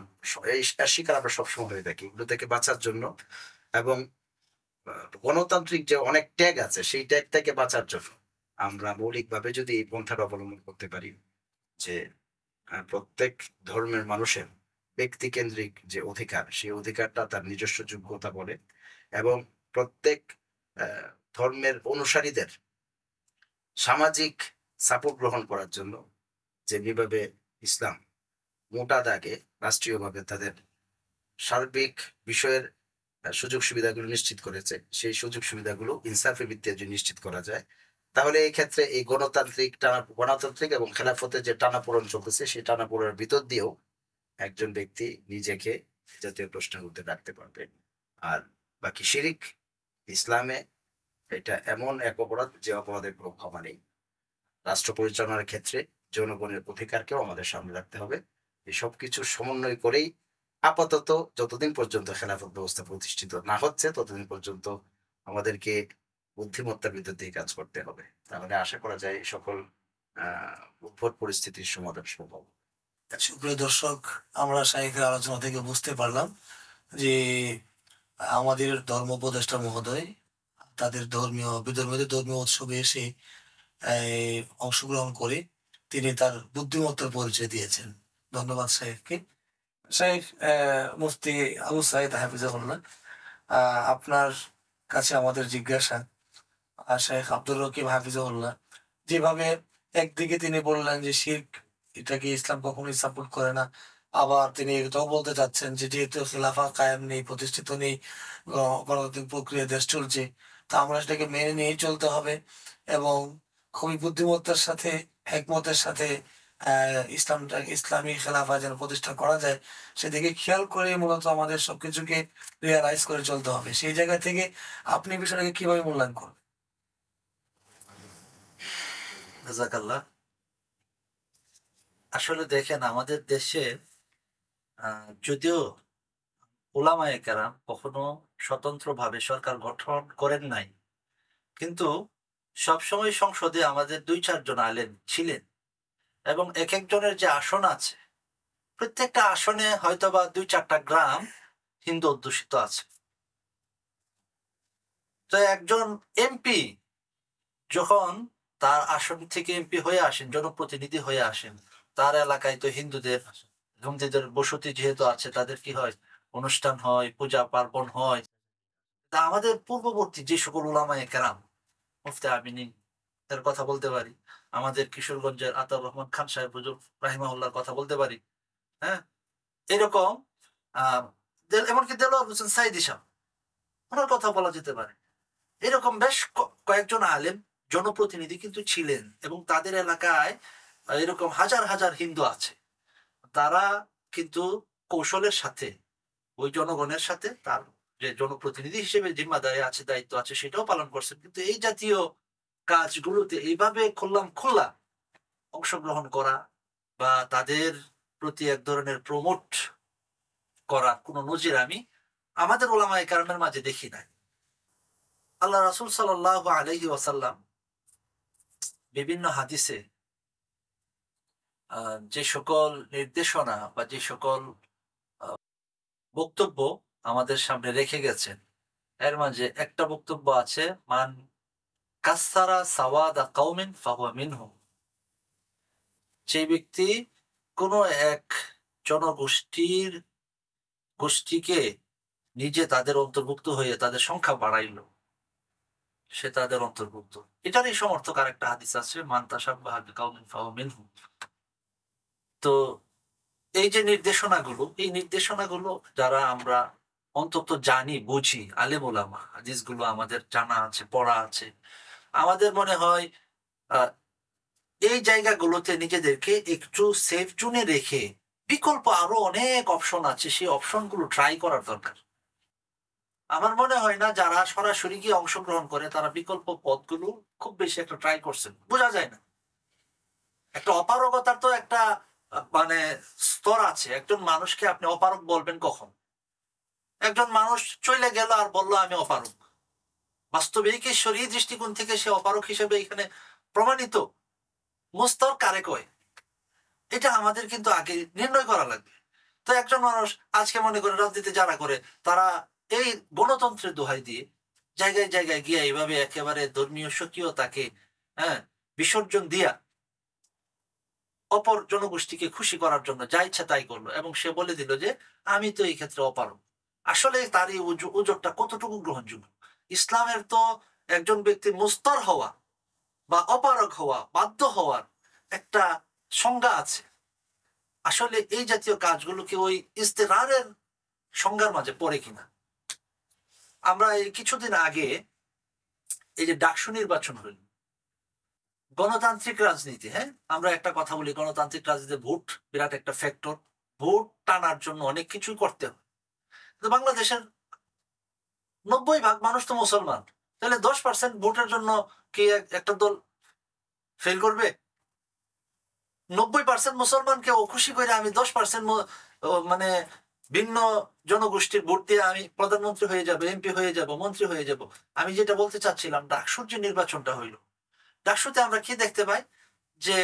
এই শিকার আমরা সবসময় হয়ে থাকি। এগুলো থেকে বাঁচার জন্য এবং গণতান্ত্রিক যে অনেক ট্যাগ আছে সেই ট্যাগ থেকে বাঁচার জন্য আমরা মৌলিকভাবে যদি এই পন্থাটা অবলম্বন করতে পারি যে প্রত্যেক ধর্মের মানুষের ব্যক্তিকেন্দ্রিক যে অধিকার, সেই অধিকারটা তার নিজস্ব যোগ্যতা বলে, এবং প্রত্যেক ধর্মের অনুসারীদের সামাজিক সাপোর্ট গ্রহণ করার জন্য যেভাবে ইসলাম মোটা দাগে রাষ্ট্রীয়ভাবে তাদের সার্বিক বিষয়ের সুযোগ সুবিধাগুলো নিশ্চিত করেছে, সেই সুযোগ সুবিধাগুলো ইনসাফের ভিত্তিতে যদি নিশ্চিত করা যায়, তাহলে এই ক্ষেত্রে এই গণতান্ত্রিক এবং খেলাফতের যে টানাপোড়েন চলতেছে সেই টানাপোড়েনের ভিতর দিয়েও একজন ব্যক্তি নিজেকে জাতীয় প্রশ্নের মধ্যে রাখতে পারবে। আর বাকি শিরিক ইসলামে এটা এমন এক অপরাধ যে অপরাধের কোনো ক্ষমা নেই। রাষ্ট্র পরিচালনার ক্ষেত্রে জনগণের অধিকারকেও আমাদের সামনে রাখতে হবে। এই সবকিছু সমন্বয় করেই আপাতত যতদিন পর্যন্ত খেলাফত ব্যবস্থা প্রতিষ্ঠিত না হচ্ছে ততদিন পর্যন্ত আমাদেরকে বুদ্ধিমত্তার ভিতর দিয়ে কাজ করতে হবে। তাহলে আশা করা যায় সকল উদ্ভট পরিস্থিতির সমাধান সম্ভব। সুপ্রিয় দর্শক, আমরা শাইখের আলোচনা থেকে বুঝতে পারলাম যে আমাদের ধর্ম উপদেষ্টা মহোদয় তাদের বিধর্মীদের ধর্মীয় উৎসবে এসে অংশগ্রহণ করে তিনি তার বুদ্ধিমত্তার পরিচয় দিয়েছেন। ধন্যবাদ শাইখকে। শাইখ মুফতি আবু সাইদ হাফিজাহুল্লাহ, আপনার কাছে আমাদের জিজ্ঞাসা, শাইখ আব্দুর রকিব হাফিজাহুল্লাহ যেভাবে একদিকে তিনি বললেন যে শিরক এটাকে ইসলাম কখনোই সাপোর্ট করে না, আবার তিনি এটাও বলতে চাচ্ছেন যে যেহেতু খিলাফা কায়েম নেই, প্রতিষ্ঠিত নেই, গণতান্ত্রিক প্রক্রিয়া দেশ চলছে, তা আমরা সেটাকে মেনে নিয়েই চলতে হবে এবং খুবই বুদ্ধিমত্তার সাথে হিকমতের সাথে ইসলামী খেলাফা যেন প্রতিষ্ঠা করা যায় সেদিকে খেয়াল করে মূলত আমাদের সবকিছুকে রিয়ালাইজ করে চলতে হবে। সেই জায়গা থেকে আপনি বিষয়টাকে কিভাবে মূল্যায়ন করবেন? জাযাকাল্লাহ। আসলে দেখেন, আমাদের দেশে যদিও উলামায়ে কেরাম কখনো স্বতন্ত্রভাবে সরকার গঠন করেন নাই, কিন্তু সবসময় সংসদে আমাদের 2-4 জন আলেম ছিলেন এবং এক একজনের যে আসন আছে প্রত্যেকটা আসনে হয়তোবা 2-4টা গ্রাম হিন্দু অধ্যুষিত আছে। তো একজন এমপি যখন তার আসন থেকে এমপি হয়ে আসেন, জনপ্রতিনিধি হয়ে আসেন, তার এলাকায় তো হিন্দুদের বসতি যেহেতু আছে, তাদের কি হয়, অনুষ্ঠান হয়, পূজা পার্বণ হয়। তা আমাদের পূর্ববর্তী যে সকল উলামায়ে কেরাম, মুফতি আমিনী এর কথা বলতে পারি, আমাদের কিশোরগঞ্জের আতাউর রহমান খান সাহেব হুজুর রাহিমাহুল্লাহর কথা বলতে পারি, হ্যাঁ, এরকম এমনকি দেলোয়ার হোসেন সাইদি সাহেব, ওনার কথা বলা যেতে পারে। এরকম বেশ কয়েকজন আলেম জনপ্রতিনিধি কিন্তু ছিলেন এবং তাদের এলাকায় এরকম হাজার হাজার হিন্দু আছে। তারা কিন্তু কৌশলের সাথে ওই জনগণের সাথে তার যে জনপ্রতিনিধি হিসেবে জিম্মাদারি আছে, দায়িত্ব আছে, সেটাও পালন করছেন। কিন্তু এই জাতীয় কাজগুলোতে এইভাবে খোলা অংশগ্রহণ করা বা তাদের প্রতি এক ধরনের প্রমোট করা কোনো নজির আমি আমাদের উলামায়ে কেরামের মাঝে দেখি নাই। আল্লাহ রাসূল সাল্লাল্লাহু আলাইহি ওয়াসাল্লাম বিভিন্ন হাদিসে যে সকল নির্দেশনা বা যে সকল বক্তব্য আমাদের সামনে রেখে গেছেন, এর মাঝে একটা বক্তব্য আছে, মান কাসসারা সাওয়াদা কওমিন ফাহুয়া মিনহুম। যে ব্যক্তি কোনো এক গোষ্ঠীকে নিজে তাদের অন্তর্ভুক্ত হয়ে তাদের সংখ্যা বাড়াইল, সে তাদের অন্তর্ভুক্ত। এটারই সমর্থক আর একটা হাদিস আছে, মান তাশাব্বাহা বিকাওমিন ফাহুয়া মিনহুম। তো এই যে এই নির্দেশনাগুলো যারা আমরা অন্তত জানি, বুঝি, আলেম ওলামা, হাদিসগুলো আমাদের জানা আছে, পড়া আছে, আমাদের মনে হয় এই জায়গাগুলোতে নিজেদেরকে একটু সেফ জোনে রেখে বিকল্প আরো অনেক অপশন আছে, সেই অপশনগুলো ট্রাই করার দরকার। আমার মনে হয় না যারা সরাসরি গিয়ে অংশগ্রহণ করে তারা বিকল্প পথগুলো খুব বেশি একটা ট্রাই করছেন, বোঝা যায় না। একটা অপারগতার তো একটা মানে স্তর আছে। একজন মানুষকে আপনি অপারগ বলবেন কখন? একজন মানুষ চলে গেল আর বললো আমি অপারগ, বাস্তবিক শরীর দৃষ্টিকোণ থেকে সে অপারগ হিসেবে এখানে প্রমাণিত? মুস্তর কারে কয়? এটা আমাদের কিন্তু আগে নির্ণয় করা লাগবে। তো একজন মানুষ আজকে মনে করে রাজনীতি যারা করে তারা এই গণতন্ত্রের দোহাই দিয়ে জায়গায় জায়গায় গিয়ে এইভাবে একেবারে ধর্মীয় স্বকীয়তাকে বিসর্জন দিয়া অপর জনগোষ্ঠীকে খুশি করার জন্য যা ইচ্ছা তাই করলো, এবং সে বলে দিল যে আমি তো এই ক্ষেত্রে অপারগ। আসলে তার এই উজোরটা কতটুকু গ্রহণযোগ্য? ইসলামের তো একজন ব্যক্তি মুস্তর হওয়া বা অপারগ হওয়া, বাধ্য হওয়ার একটা সংজ্ঞা আছে। আসলে এই জাতীয় কাজগুলোকে ওই ইস্তেরারের সংজ্ঞার মাঝে পড়ে কিনা? আমরা এই কিছুদিন আগে এই যে ডাকসু নির্বাচন হইল, গণতান্ত্রিক রাজনীতি, হ্যাঁ আমরা একটা কথা বলি, গণতান্ত্রিক রাজনীতি ভোট বিরাট একটা ফ্যাক্টর। ভোট টানার জন্য অনেক কিছুই করতে হয়। কিন্তু বাংলাদেশের 90% মানুষ তো মুসলমান, তাহলে 10% ভোটের জন্য কি একটা দল ফেল করবে? 90% মুসলমানকে ও খুশি করে আমি 10% মানে ভিন্ন জনগোষ্ঠীর ভোট দিয়ে আমি প্রধানমন্ত্রী হয়ে যাব, এমপি হয়ে যাব, মন্ত্রী হয়ে যাব। আমি যেটা বলতে চাচ্ছিলাম, ডাকসুর যে নির্বাচনটা হইল, ডাকসুতে আমরা কি দেখতে পাই যে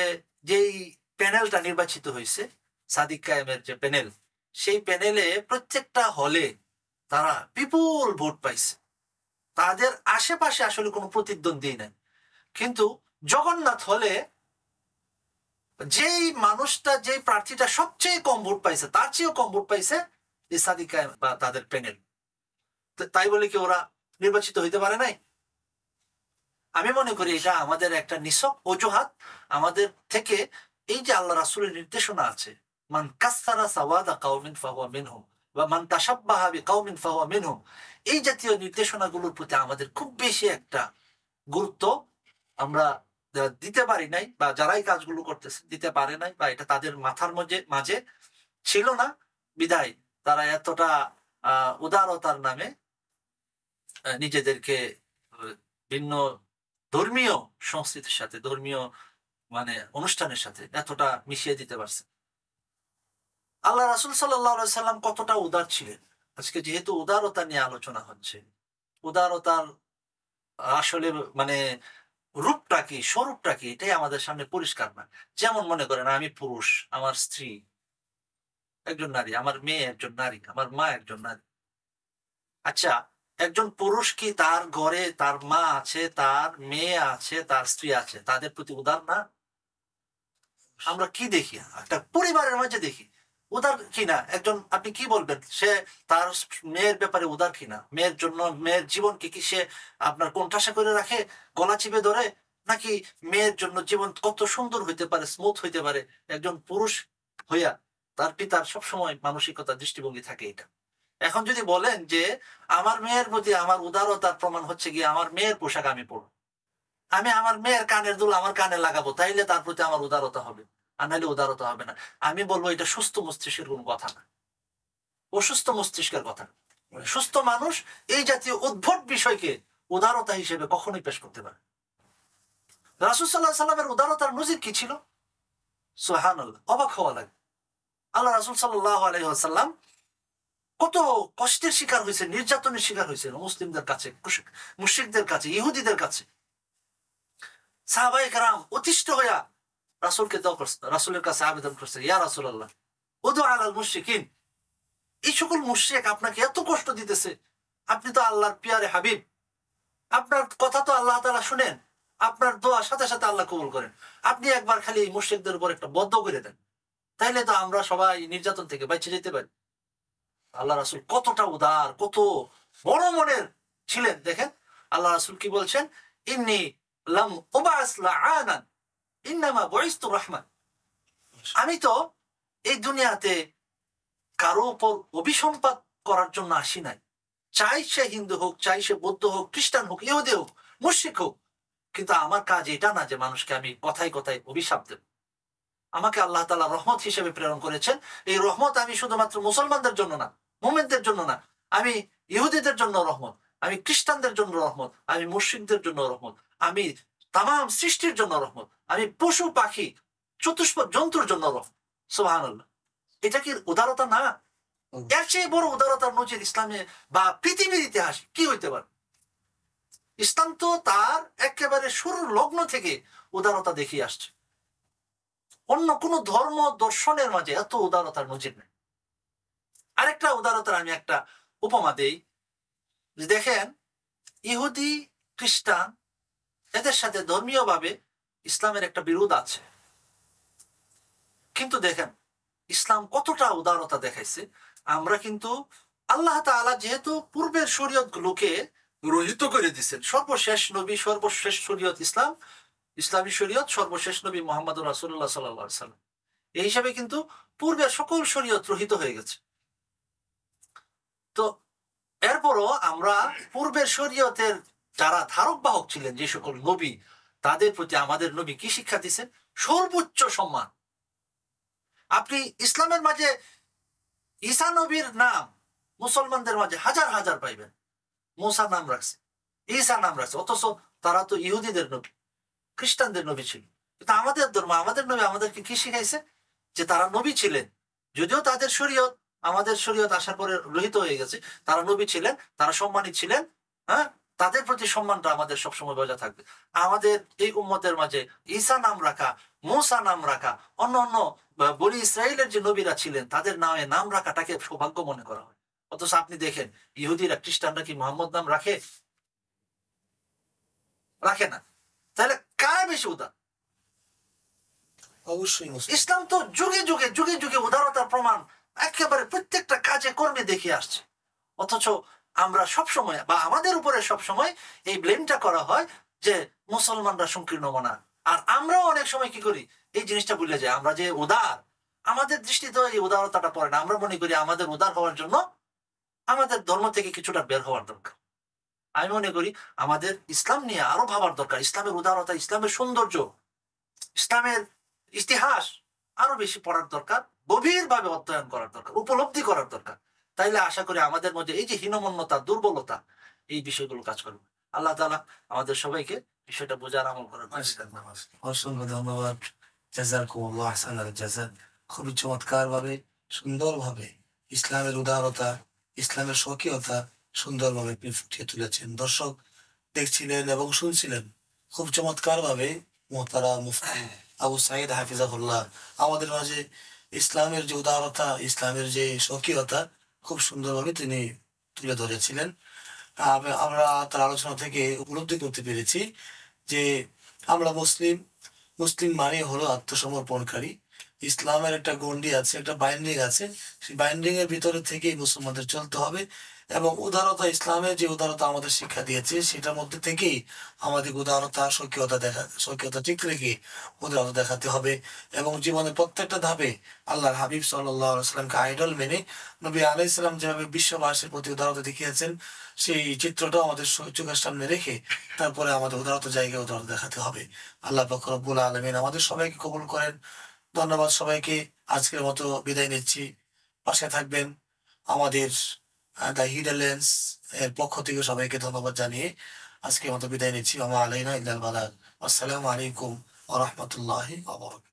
যেই প্যানেলটা নির্বাচিত হয়েছে, সাদিক কায়েমের যে প্যানেল, সেই প্যানেলে প্রত্যেকটা হলে তারা বিপুল ভোট পাইছে। তাদের আশেপাশে আসলে কোনো প্রতিদ্বন্দ্বী নাই। কিন্তু জগন্নাথ হলে যেই মানুষটা, যেই প্রার্থীটা সবচেয়ে কম ভোট পাইছে তার চেয়েও কম ভোট পাইছে এই সাদিক কায়েম বা তাদের প্যানেল। তাই বলে কি ওরা নির্বাচিত হইতে পারে নাই? আমি মনে করি এটা আমাদের একটা নিছক অজুহাত। আমাদের থেকে এই যে আল্লাহ রাসূলের নির্দেশনা আছে, মান কাসসারা সাওয়াদা কাওমিন ফাহুয়া মিনহুম বা মান তাশাব্বাহা বিকাওমিন ফাহুয়া মিনহুম, এই জাতীয় নির্দেশনাগুলোর প্রতি আমাদের খুব বেশি একটা গুরুত্ব আমরা দিতে পারি নাই, বা যারাই কাজগুলো করতেছে দিতে পারে নাই, বা এটা তাদের মাথার মাঝে ছিল না। বিদায় তারা এতটা উদারতার নামে নিজেদেরকে ভিন্ন ধর্মীয় সংস্কৃতির সাথে, ধর্মীয় মানে অনুষ্ঠানের সাথে এতটা মিশিয়ে দিতে পারছে। আল্লাহ রাসূল সাল্লাল্লাহু আলাইহি সাল্লাম কতটা উদার ছিলেন। আজকে যেহেতু উদারতা নিয়ে আলোচনা হচ্ছে, উদারতার আসলে মানে রূপটা কি, স্বরূপটা কি, এটাই আমাদের সামনে পরিষ্কার না। যেমন মনে করেন আমি পুরুষ, আমার স্ত্রী একজন নারী, আমার মেয়ে একজন নারী, আমার মা একজন নারী। আচ্ছা, একজন পুরুষ কি তার ঘরে তার মা আছে, তার মেয়ে আছে, তার স্ত্রী আছে, তাদের প্রতি উদার না? আমরা কি দেখি একটা পরিবারের মাঝে দেখি উদার কিনা? একজন আপনি কি বলবেন সে তার মেয়ের ব্যাপারে উদার কিনা? মেয়ের জন্য, মেয়ের জীবনকে কি সে আপনার কোণঠাসা করে রাখে, গলা চিপে ধরে? নাকি মেয়ের জন্য জীবন কত সুন্দর হইতে পারে, স্মুথ হইতে পারে? একজন পুরুষ হইয়া তার পিতার সবসময় মানসিকতা, দৃষ্টিভঙ্গি থাকে এটা। এখন যদি বলেন যে আমার মেয়ের প্রতি আমার উদারতার প্রমাণ হচ্ছে গিয়ে আমার মেয়ের পোশাক আমি পরব, আমি আমার মেয়ের কানের দুল আমার কানে লাগাবো, তাইলে তার প্রতি আমার উদারতা হবে, আর নাহলে উদারতা হবে না। আমি বলবো এটা সুস্থ মস্তিষ্কের কোনো কথা না, অসুস্থ মস্তিষ্কের কথা। সুস্থ মানুষ এই জাতীয় উদ্ভট বিষয়কে উদারতা হিসেবে কখনোই পেশ করতে পারে। রাসূল সাল্লাল্লাহু আলাইহি সাল্লামের উদারতার নজির কি ছিল? সুবহানাল্লাহ, অবাক হওয়া লাগে। আল্লাহ রাসূল সাল্লাল্লাহু আলাইহি ওয়াসাল্লাম কত কষ্টের শিকার হয়েছে, নির্যাতনের শিকার হয়েছে মুসলিমদের কাছে, মুশরিকদের কাছে, ইহুদিদের কাছে। সাহাবায়ে কেরাম অতিষ্ঠ হইয়া রাসূলের কাছে আবেদন করছে, ইয়া রাসূলুল্লাহ উদু আলাল মুশরিকিন, এই সকল মুশরিক আপনাকে এত কষ্ট দিতেছে, আপনি তো আল্লাহর পিয়ারে হাবিব, আপনার কথা তো আল্লাহ তাআলা শুনেন, আপনার দোয়া সাথে সাথে আল্লাহ কবুল করেন, আপনি একবার খালি এই মুশরিকদের উপর একটা বদ্ধ করে দেন, তাইলে তো আমরা সবাই নির্যাতন থেকে বেঁচে যেতে পারি। আল্লাহ রাসূল কতটা উদার, কত বড় মনের ছিলেন দেখেন। আল্লাহ রাসূল কি বলছেন, ইন্নী লাম উবাস লাআনান ইন্নামা বুইসতু রাহমান, আমি তো এই দুনিয়াতে কারো উপর অভিসম্পাত করার জন্য আসি নাই। চাই সে হিন্দু হোক, চাই সে বৌদ্ধ হোক, খ্রিস্টান হোক, ইহুদি হোক, মুশরিক হোক, কিন্তু আমার কাজ এটা না যে মানুষকে আমি কথায় কথায় অভিশাপ দেব। আমাকে আল্লাহ তাআলা রহমত হিসেবে প্রেরণ করেছেন। এই রহমত আমি শুধুমাত্র মুসলমানদের জন্য না, মুমিনদের জন্য না, আমি ইহুদিদের জন্য রহমত, আমি খ্রিস্টানদের জন্য রহমত, আমি মুসলিমদের জন্য রহমত, আমি তাম সৃষ্টির জন্য রহমত, আমি পশু পাখি চতুষ্পদ জন্তুর জন্য রহমত। সুবহানাল্লাহ, এটা কি উদারতা না? এর চেয়ে বড় উদারতার নজির ইসলামে বা পৃথিবীর ইতিহাসে কি হইতে পারে? ইসলাম তো তার একেবারে শুরুর লগ্ন থেকে উদারতা দেখিয়ে আসছে। অন্য কোন ধর্ম দর্শনের মাঝে এত উদারতার নজির নেই। আরেকটা উদারতার আমি একটা উপমা দেই। দেখেন, ইহুদি খ্রিস্টান এদের সাথে ধর্মীয় ভাবে ইসলামের একটা বিরোধ আছে, কিন্তু দেখেন ইসলাম কতটা উদারতা দেখাইছে। আমরা কিন্তু আল্লাহ তাআলা যেহেতু পূর্বের শরীয়ত গুলোকে রহিত করে দিচ্ছেন, সর্বশেষ নবী সর্বশেষ শরীয়ত ইসলাম, ইসলামী শরীয়ত সর্বশেষ নবী মুহাম্মদ রাসূলুল্লাহ সাল্লাল্লাহু আলাইহি সাল্লাম, এই হিসাবে কিন্তু পূর্বের সকল শরীয়ত রহিত হয়ে গেছে। তো এরপরও আমরা পূর্বের শরীয়তের যারা ধারক বাহক ছিলেন, যে সকল নবী, তাদের প্রতি আমাদের নবী কি শিক্ষা দিচ্ছেন? সর্বোচ্চ সম্মান। আপনি ইসলামের মাঝে ঈসা নবীর নাম মুসলমানদের মাঝে হাজার হাজার পাইবেন। মুসা নাম রাখছে, ঈসা নাম রাখছে, অথচ তারা তো ইহুদিদের নবী, খ্রিস্টানদের নবী ছিল। কিন্তু আমাদের ধর্ম, আমাদের নবী আমাদেরকে কি শিখাইছে? যে তারা নবী ছিলেন, যদিও তাদের শরীয়ত আমাদের শরীয়ত আসার পরে রহিত হয়ে গেছে, তারা নবী ছিলেন, তারা সম্মানিত ছিলেন। হ্যাঁ, তাদের প্রতি সম্মানটা আমাদের সবসময় বজায় থাকবে। আমাদের এই উম্মতের মাঝে ঈসা নাম রাখা, মুসা নাম রাখা, অন্য অন্য বনি ইসরায়েলের যে নবীরা ছিলেন তাদের নামে নাম রাখাটাকে সৌভাগ্য মনে করা হয়। অথচ আপনি দেখেন ইহুদিরা খ্রিস্টানরা কি মোহাম্মদ নাম রাখে? রাখে না। তাহলে কারা বেশি উদার? অবশ্যই মুসলিম। ইসলাম তো যুগে যুগে যুগে যুগে উদারতার প্রমাণ একেবারে প্রত্যেকটা কাজে কর্মে দেখিয়ে আসছে। অথচ আমরা সবসময় বা আমাদের উপরে সবসময় এই ব্লেমটা করা হয় যে মুসলমানরা সংকীর্ণ মনা। আর আমরাও অনেক সময় কি করি, এই জিনিসটা ভুলে যাই। আমরা যে উদার, আমাদের দৃষ্টিতে এই উদারতাটা পড়ে না। আমরা মনে করি আমাদের উদার হওয়ার জন্য আমাদের ধর্ম থেকে কিছুটা বের হওয়ার দরকার। আমি মনে করি আমাদের ইসলাম নিয়ে আরো ভাবার দরকার। ইসলামের উদারতা, ইসলামের সৌন্দর্য, ইসলামের ইতিহাস আরো বেশি পড়ার দরকার, গভীরভাবে অধ্যয়ন করার দরকার, উপলব্ধি করার দরকার। তাইলে আশা করি আমাদের মধ্যে এই যে হীনমন্যতা, দুর্বলতা, এই বিষয়গুলো কাজ করবে। আল্লাহ তাআলা আমাদের সবাইকে বিষয়টা বোঝার, আমল করার। অসংখ্য ধন্যবাদ। জাযাকুমুল্লাহ আহসানাল জাযা। খুবই চমৎকার ভাবে, সুন্দর ভাবে ইসলামের উদারতা, ইসলামের স্বকীয়তা সুন্দরভাবে আপনি ফুটিয়ে তুলেছেন। দর্শক দেখছিলেন এবং শুনছিলেন খুব চমৎকার ভাবে মুহতারাম মুফতি আবু সাঈদ হাফিজাহুল্লাহ আমাদের মাঝে ইসলামের যে উদারতা, ইসলামের যে স্বকীয়তা খুব সুন্দরভাবে তিনি তুলে ধরেছিলেন। আমরা তার আলোচনা থেকে উপলব্ধি করতে পেরেছি যে আমরা মুসলিম, মুসলিম মানে হলো আত্মসমর্পণকারী। ইসলামের একটা গণ্ডি আছে, একটা বাইন্ডিং আছে, সেই বাইন্ডিং এর ভিতরে থেকেই মুসলমানদের চলতে হবে। এবং উদারতা, ইসলামের যে উদারতা আমাদের শিক্ষা দিয়েছে সেটার মধ্যে থেকেই আমাদের উদারতা, স্বকীয়তা ঠিক রেখে উদারতা দেখাতে হবে। এবং জীবনের প্রত্যেকটা ধাপে আল্লাহর হাবিব সাল্লাল্লাহু আলাইহি সাল্লামকে আইডল মেনে নবী আলাইহিস সালাম যেভাবে বিশ্ববাসীর প্রতি উদারতা দেখিয়েছেন, সেই চিত্রটাও আমাদের চোখের সামনে রেখে তারপরে আমাদের উদারতা জায়গায় উদারতা দেখাতে হবে। আল্লাহ পাক রব্বুল আলামিন আমাদের সবাইকে কবুল করেন। ধন্যবাদ সবাইকে। আজকের মতো বিদায় নিচ্ছি। পাশে থাকবেন। আমাদের দ্য হিডেন লেন্স এর পক্ষ থেকে সবাইকে ধন্যবাদ জানিয়ে আজকের মতো বিদায় নিচ্ছি। ওয়া মা আলাইনা ইল্লাল বালাগ। আসসালামু আলাইকুম ওয়া রাহমাতুল্লাহি ওয়া বারাকাতুহু।